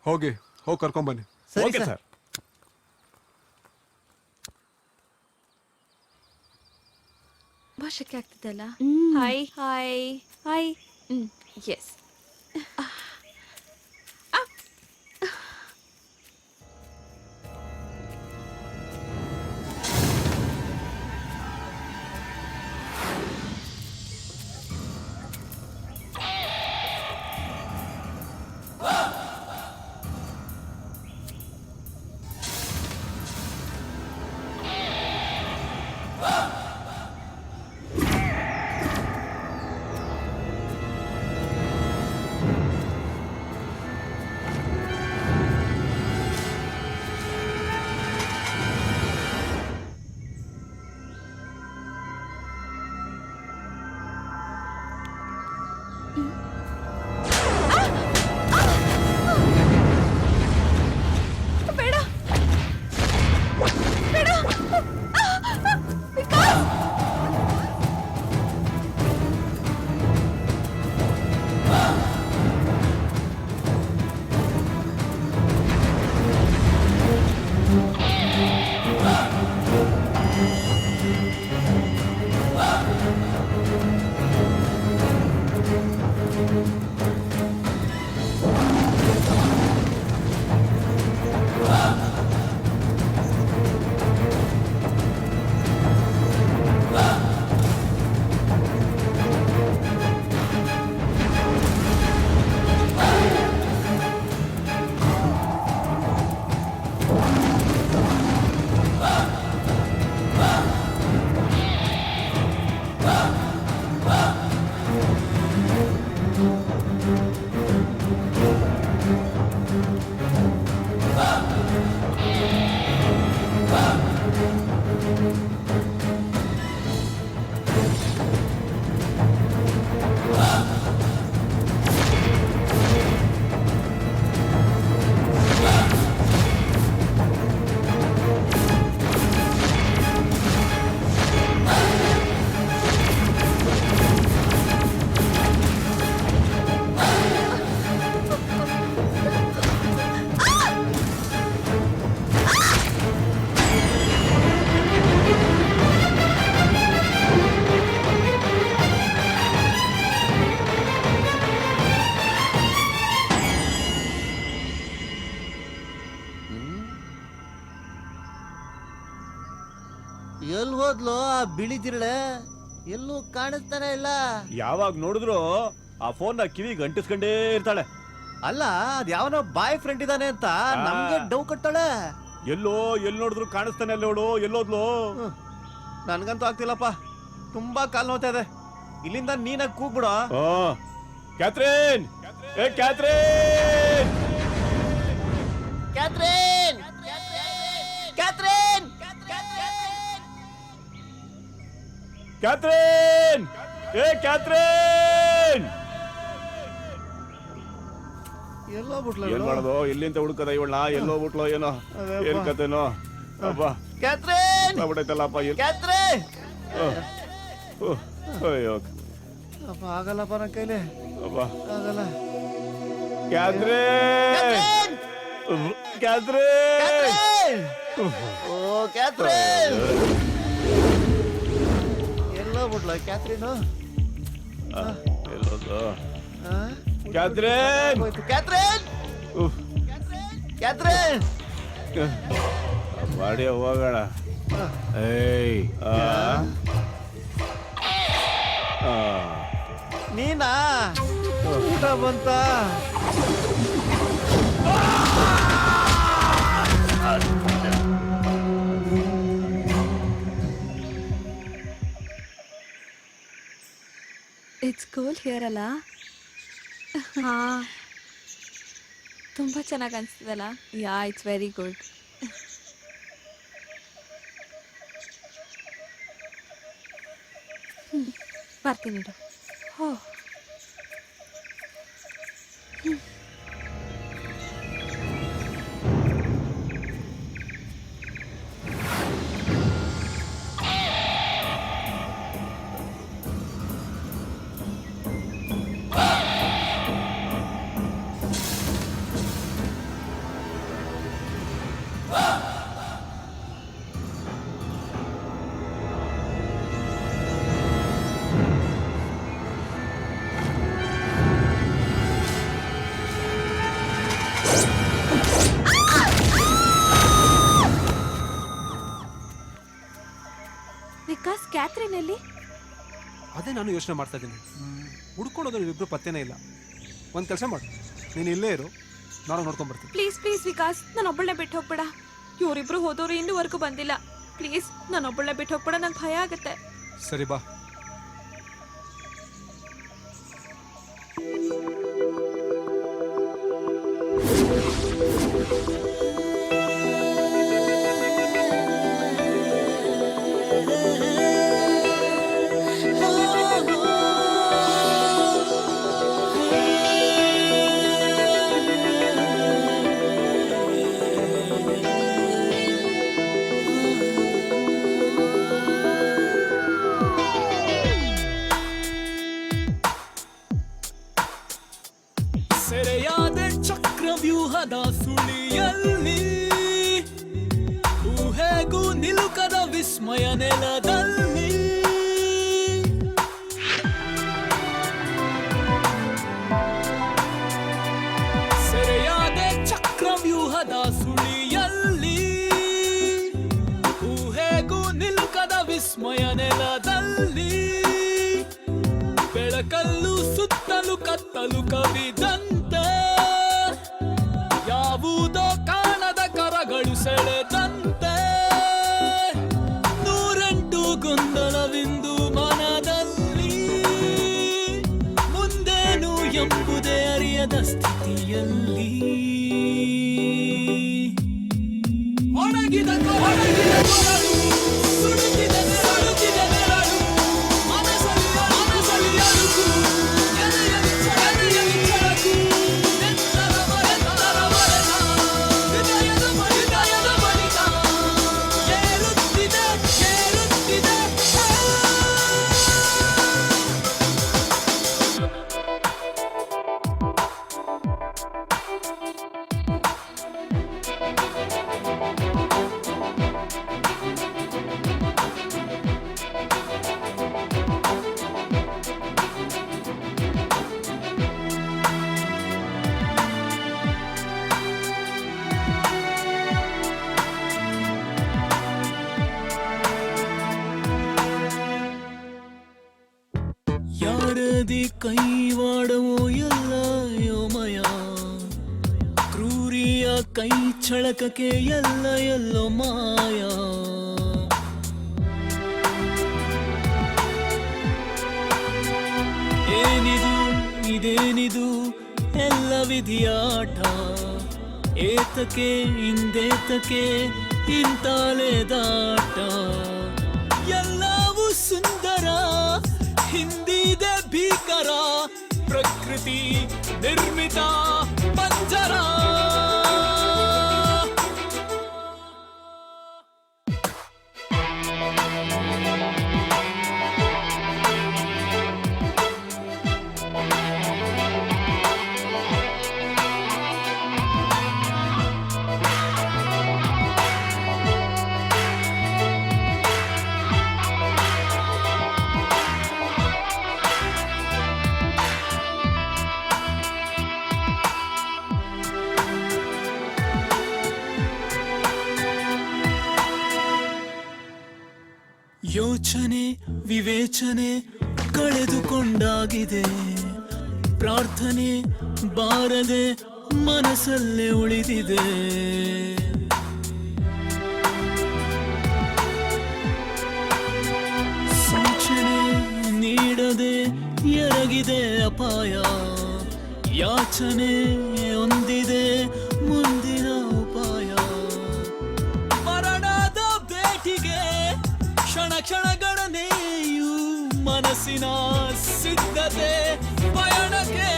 Speaker 3: ಹೋಗಿ ಕರ್ಕೊಂಬನ್ನಿ.
Speaker 1: ಸರಿ
Speaker 10: ಓಕೆ
Speaker 1: ಸರ್.
Speaker 10: ಸರ್.
Speaker 6: ಭಾಷಕ್ಕೆ ಆಗ್ತಿದ್ದಲ್ಲ. Hi hi hi. ಎಸ್.
Speaker 9: ಎಲ್ಲೋದ್ಲು ಆ ಬಿಳಿ ಜಿರಳೆ? ಎಲ್ಲೂ ಕಾಣಿಸ್ತಾನೆ ಇಲ್ಲ.
Speaker 10: ಯಾವಾಗ ನೋಡಿದ್ರು ಆ ಫೋನ್ ಕಿವಿಗೆ ಅಂಟಿಸ್ಕೊಂಡೇ ಇರ್ತಾಳೆ.
Speaker 9: ಅಲ್ಲ ಅದ್ ಯಾವನೋ ಬಾಯ್ ಫ್ರೆಂಡ್ ಇದಾನೆ ಅಂತ ನಮ್ಗೆ ಡೌ ಕಟ್ತಾಳೆ.
Speaker 10: ಎಲ್ಲಿ ನೋಡಿದ್ರು ಕಾಣಿಸ್ತಾನೆ ಅಲ್ಲೋಡು, ಎಲ್ಲೋದ್ಲು?
Speaker 1: ನನ್ಗಂತೂ ಆಗ್ತಿಲ್ಲಪ್ಪ, ತುಂಬಾ ಕಾಲ್ ನೋವ್ತಾ ಇದೆ. ಇಲ್ಲಿಂದ ನೀನಾಗ ಕೂಗ್ಬಿಡ.
Speaker 10: ಕ್ಯಾಥ್ರಿನ್, ಏ ಕ್ಯಾಥ್ರಿನ್,
Speaker 9: ಕ್ಯಾಥ್ರಿನ್, ಕ್ಯಾಥ್ರಿನ್,
Speaker 10: ಕ್ಯಾಥ್ರಿನ್, ಏ ಕ್ಯಾಥ್ರಿನ್.
Speaker 1: ಎಲ್ಲೋ ಬಿಟ್ಲ
Speaker 10: ಏನ್ ಮಾಡೋದು? ಇಲ್ಲಿಂದ ಹುಡುಕದ ಇವಳ ಎಲ್ಲೋ ಬಿಟ್ಲೋ ಏನೋ, ಏನ್ ಕತೆನೋ. ಅಬ್ಬ
Speaker 1: ಕ್ಯಾಥ್ರಿನ್,
Speaker 10: ಬಿಡೈತಲ್ಲಪ್ಪ.
Speaker 1: ಕ್ಯಾಥ್ರಿನ್.
Speaker 10: ಅಯ್ಯೋ
Speaker 1: ಅಪ್ಪ ಆಗಲ್ಲಪ್ಪ ನನ್ನ ಕೈಲಿ,
Speaker 10: ಅಬ್ಬ.
Speaker 1: ಆಗಲ್ಲ.
Speaker 10: ಕ್ಯಾಥ್ರಿನ್, ಕ್ಯಾಥ್ರಿನ್,
Speaker 1: ಓ ಕ್ಯಾಥ್ರಿನ್, ಎಲ್ಲೋ ಬಿಟ್ಲ ಕ್ಯಾಥ್ರಿನ್?
Speaker 10: ಎಲ್ಲೋದು? ಕ್ಯಾಥ್ರಿನ್,
Speaker 1: ಕ್ಯಾಥ್ರಿನ್, ಕ್ಯಾಥ್ರಿನ್.
Speaker 10: ಮಾಡಿ ಹೋಗೋಣ. ಏಯ್
Speaker 1: ನೀನಾ? ಊಟ ಬಂತ?
Speaker 6: ಇಟ್ಸ್ ಕೂಲ್ ಹಿಯರ್ ಅಲ್ಲ? ಹಾ, ತುಂಬಾ ಚೆನ್ನಾಗಿ ಅನ್ಸ್ತದಲ್ಲ? ಯಾ, ಇಟ್ಸ್ ವೆರಿ ಗುಡ್. ಬರ್ತೀನಿ ಇಡು. ಹೋ, ವಿಕಾಸ್, ಕ್ಯಾಥ್ರಿನ್ ಎಲ್ಲಿ?
Speaker 3: ಅದೇ ನಾನು ಯೋಚನೆ ಮಾಡ್ತಾ ಇದ್ದೀನಿ. ಹುಡ್ಕೊಂಡೋದ್ರೆ ಇಬ್ಬರು ಪತ್ತೇನೇ ಇಲ್ಲ. ಒಂದು ಕೆಲಸ ಮಾಡು, ನೀನು ಇಲ್ಲೇ ಇರು, ನಾನು ನೋಡ್ಕೊಂಡ್ಬರ್ತೀನಿ.
Speaker 6: ಪ್ಲೀಸ್ ಪ್ಲೀಸ್ ವಿಕಾಸ್, ನಾನು ಒಬ್ಬಳನ್ನೇ ಬಿಟ್ಟು ಹೋಗ್ಬೇಡ. ಇವರಿಬ್ರು ಹೋದವರು ಇನ್ನೂವರೆಗೂ ಬಂದಿಲ್ಲ. ಪ್ಲೀಸ್ ನಾನು ಒಬ್ಬಳನ್ನೇ ಬಿಟ್ಟು ಹೋಗ್ಬೇಡ, ನಂಗೆ ಭಯ ಆಗುತ್ತೆ.
Speaker 3: ಸರಿ ಬಾ.
Speaker 7: ಸೆರೆಯಾದ ಚಕ್ರವ್ಯೂಹದ ಸುಳಿಯಲ್ಲಿ ಊಹೆಗೂ ನಿಲುಕದ ವಿಸ್ಮಯ ನೆಲದಲ್ಲಿ ಸೆರೆಯಾದ ಚಕ್ರವ್ಯೂಹದ ಸುಳಿಯಲ್ಲಿ ಊಹೆಗೂ ನಿಲುಕದ ವಿಸ್ಮಯ ನೆಲದಲ್ಲಿ ಬೆಳಕಲ್ಲು ಸುತ್ತಲೂ ಕತ್ತಲು ಕವಿದಂತೆ ಯಾವುದೋ ಕಾಣದ ಕರಗಳು ಸೆಳೆದಂತೆ ನೂರೆಂಟು ಗೊಂದಲವಿಂದು ಮನದಲ್ಲಿ ಮುಂದೇನು ಎಂಬುದೇ ಅರಿಯದ ಸ್ಥಿತಿಯಲ್ಲಿ ಒಣಗಿದ ಕೊರಳು ಸುಡುತ್ತಿದೆ ಸುಡುತ್ತಿದೆ ನೆರಳು ಮನಸಲಿ ಅಳುಕು ಎದೆಯಲ್ಲಿ ಚಳಕು ನೆತ್ತರ ಮರೆತ ಹೃದಯದ ಬಳಿತ ಏರುತ್ತಿದೆ ಏರುತ್ತಿದೆ ಯಾರದಿ ಕೈವಾಡವೋ ಎಲ್ಲ ಯೋಮಯ ಕ್ರೂರಿಯ ಕೈ ಚಳಕಕ್ಕೆ ಎಲ್ಲ ಎಲ್ಲೋ ಮಾಯ ಏನಿದು ಇದೇನಿದು ಎಲ್ಲ ವಿಧಿಯಾಟ ಏತಕ್ಕೆ ಹಿಂದೇತಕ್ಕೆ ಇಂತಾಲೆ ದಾಟ ಎಲ್ಲವೂ ಸುಂದರ ಹಿಂದಿದೆ ಭೀಕರ ಪ್ರಕೃತಿ ನಿರ್ಮಿತ ಪಂಜರ ಯೋಚನೆ ವಿವೇಚನೆ ಕಳೆದುಕೊಂಡಾಗಿದೆ ಪ್ರಾರ್ಥನೆ ಬಾರದೆ ಮನಸ್ಸಲ್ಲೇ ಉಳಿದಿದೆ ಸೂಚನೆ ನೀಡದೆ ಎರಗಿದೆ ಅಪಾಯ ಯಾಚನೆ ಹೊಂದಿದೆ ಮುಂದಿನ ಉಪಾಯ ಮರಣದ ಭೇಟಿಗೆ ಕ್ಷಣ ಕ್ಷಣಗಳನ್ನೇಯೂ ಮನಸ್ಸಿನ ಸಿದ್ಧತೆ ಪಯಣಕ್ಕೆ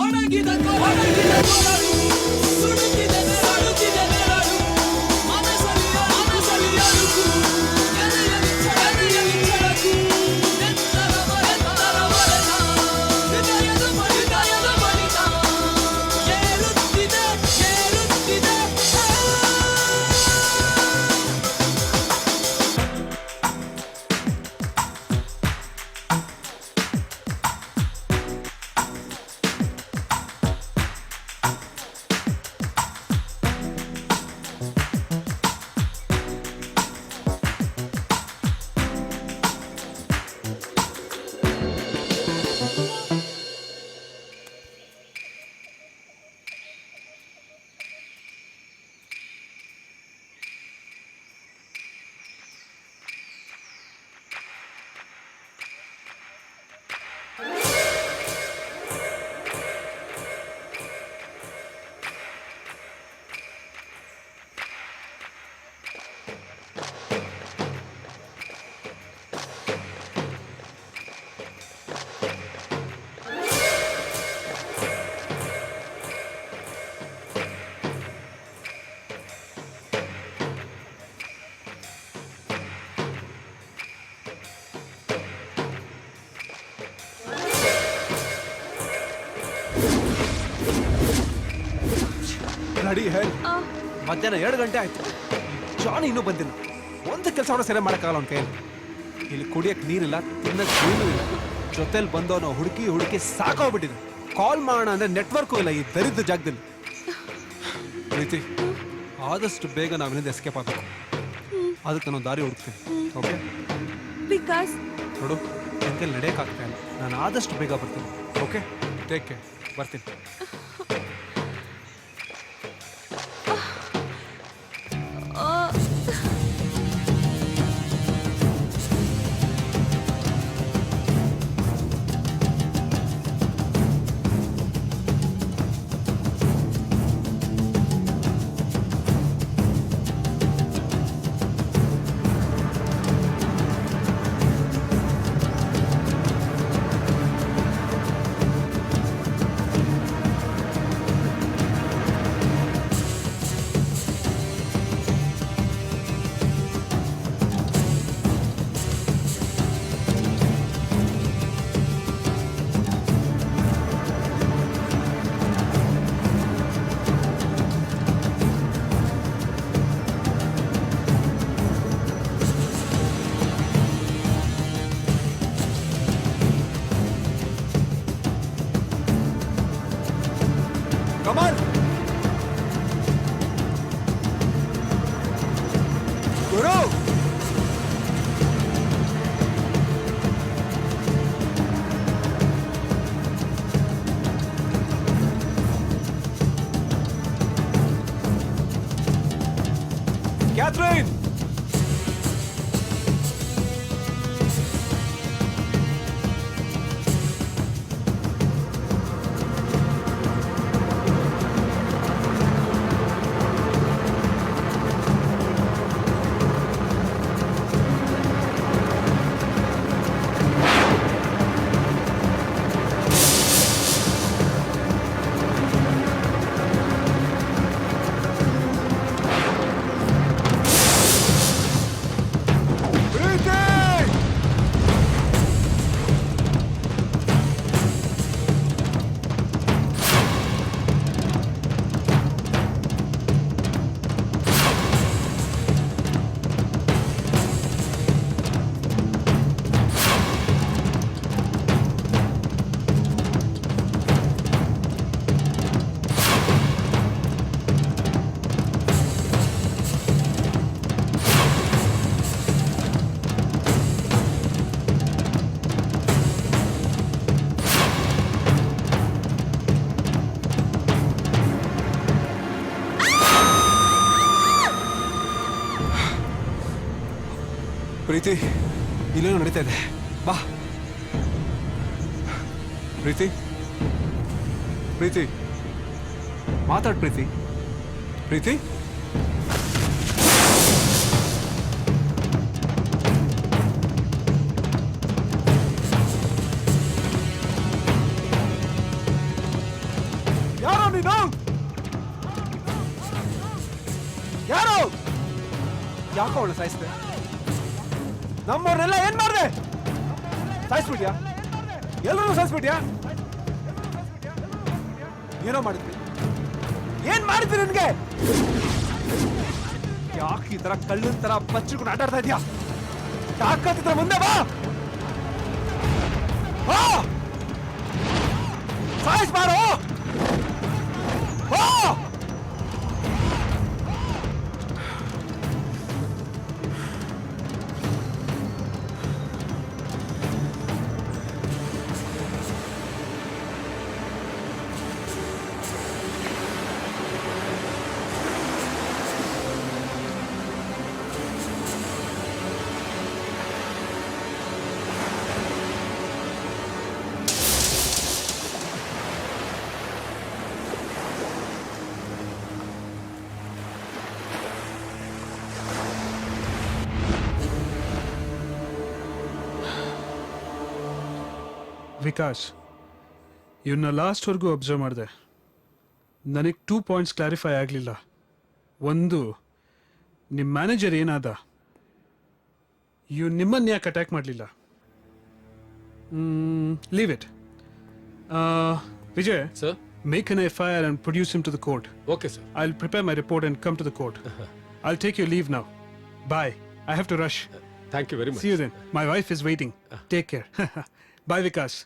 Speaker 7: ಒಣಗಿದ ಕೊರಳು ಸುಡುತ್ತಿದೆ ಸಡುತ್ತಿದೆ ನೆರಳು ಮನಸ್ಸಲ್ಲಿ ಅಳುಕು ಎದೆಯಲ್ಲಿ ಚಳಕು ಎತ್ತರ ಮರೆತ ಹೃದಯದ ಬಡಿತ ಏರುತ್ತಿದೆ
Speaker 3: ನಡಿ ಹೇಳಿ ಮಧ್ಯಾಹ್ನ 2 ಗಂಟೆ ಆಯ್ತು ಜಾನಿ ಇನ್ನೂ ಬಂದಿಲ್ಲ ಒಂದು ಕೆಲಸ ಕೂಡ ಸರಿ ಮಾಡೋಕ್ಕಾಗಲ್ಲ ಅವ್ನ ಕೈಯಲ್ಲಿ ಇಲ್ಲಿ ಕುಡಿಯಕ್ಕೆ ನೀರಿಲ್ಲ ತಿನ್ನಕ್ಕೆ ಏನೂ ಇಲ್ಲ ಜೊತೆಲಿ ಬಂದವನು ಹುಡುಕಿ ಸಾಕೋಗ್ಬಿಟ್ಟಿದೆ ಕಾಲ್ ಮಾಡೋಣ ಅಂದ್ರೆ ನೆಟ್ವರ್ಕು ಇಲ್ಲ ಈ ದರಿದ್ರ ಜಾಗದಲ್ಲಿ ಪ್ರೀತಿ ಆದಷ್ಟು ಬೇಗ ನಾವಿಲ್ಲಿಂದ ಎಸ್ಕೇಪ್ ಆಗಬೇಕು ಅದಕ್ಕೆ ನಾನು ದಾರಿ ಹುಡುಕ್ತೀನಿ ಓಕೆ
Speaker 6: Because
Speaker 3: ನೋಡು ನನ್ನ ಕೈಲಿ ನಡೆಯೋಕ್ಕಾಗ್ತಾ ಇಲ್ಲ ನಾನು ಆದಷ್ಟು ಬೇಗ ಬರ್ತೀನಿ ಓಕೆ ಟೇಕ್ ಕೇರ್ ಬರ್ತೀನಿ ಪ್ರೀತಿ ಇಲ್ಲೇನೋ ನಡೀತಾ ಇದೆ, ಬಾ. ಪ್ರೀತಿ ಪ್ರೀತಿ ಮಾತಾಡ್ ಪ್ರೀತಿ. ಪ್ರೀತಿ ಯಾರೋ ನೀನು? ಯಾರೋ? ಯಾಕೋ ಅವಳು ಸಾಯಿಸ್ದೆ? ನಮ್ಮವ್ರನ್ನೆಲ್ಲ ಏನ್ ಮಾಡ್ದೆ? ಸಾಯಿಸ್ಬಿಟ್ಯಾ? ಎಲ್ಲರೂ ಸಾಯಿಸ್ಬಿಟ್ಯಾ? ಏನೋ ಮಾಡಿದ್ವಿ? ಏನ್ ಮಾಡಿದ್ವಿ ನಿನ್ಗೆ? ಯಾಕೆ ಈ ತರ ಕಳ್ಳನ್ ತರ ಬಚ್ಚಿಕೊಂಡು ಆಟಾಡ್ತಾ ಇದ್ಯಾ? ತಾಕತ್ತಿದ್ರೆ ಮುಂದೆ ಬಾ. ಸಾಯಿಸ್ಬಾರೋ.
Speaker 4: ವಿಕಾಸ್, ಇವನ್ನ ಲಾಸ್ಟ್ವರೆಗೂ ಅಬ್ಸರ್ವ್ ಮಾಡಿದೆ. ನನಗೆ 2 ಪಾಯಿಂಟ್ಸ್ ಕ್ಲಾರಿಫೈ ಆಗಲಿಲ್ಲ. ಒಂದು, ನಿಮ್ಮ ಮ್ಯಾನೇಜರ್ ಏನಾದ? ಇವ್ನು ನಿಮ್ಮನ್ನು ಯಾಕೆ ಅಟ್ಯಾಕ್ ಮಾಡಲಿಲ್ಲ? Leave it. Vijay,
Speaker 2: sir.
Speaker 4: Make an FIR and produce him to the court.
Speaker 2: Okay sir.
Speaker 4: I'll prepare my report and come to the court. I'll take your leave now. Bye. I have to rush.
Speaker 2: Thank you very much.
Speaker 4: See you then. My wife is waiting. Take care. Bye, Vikas.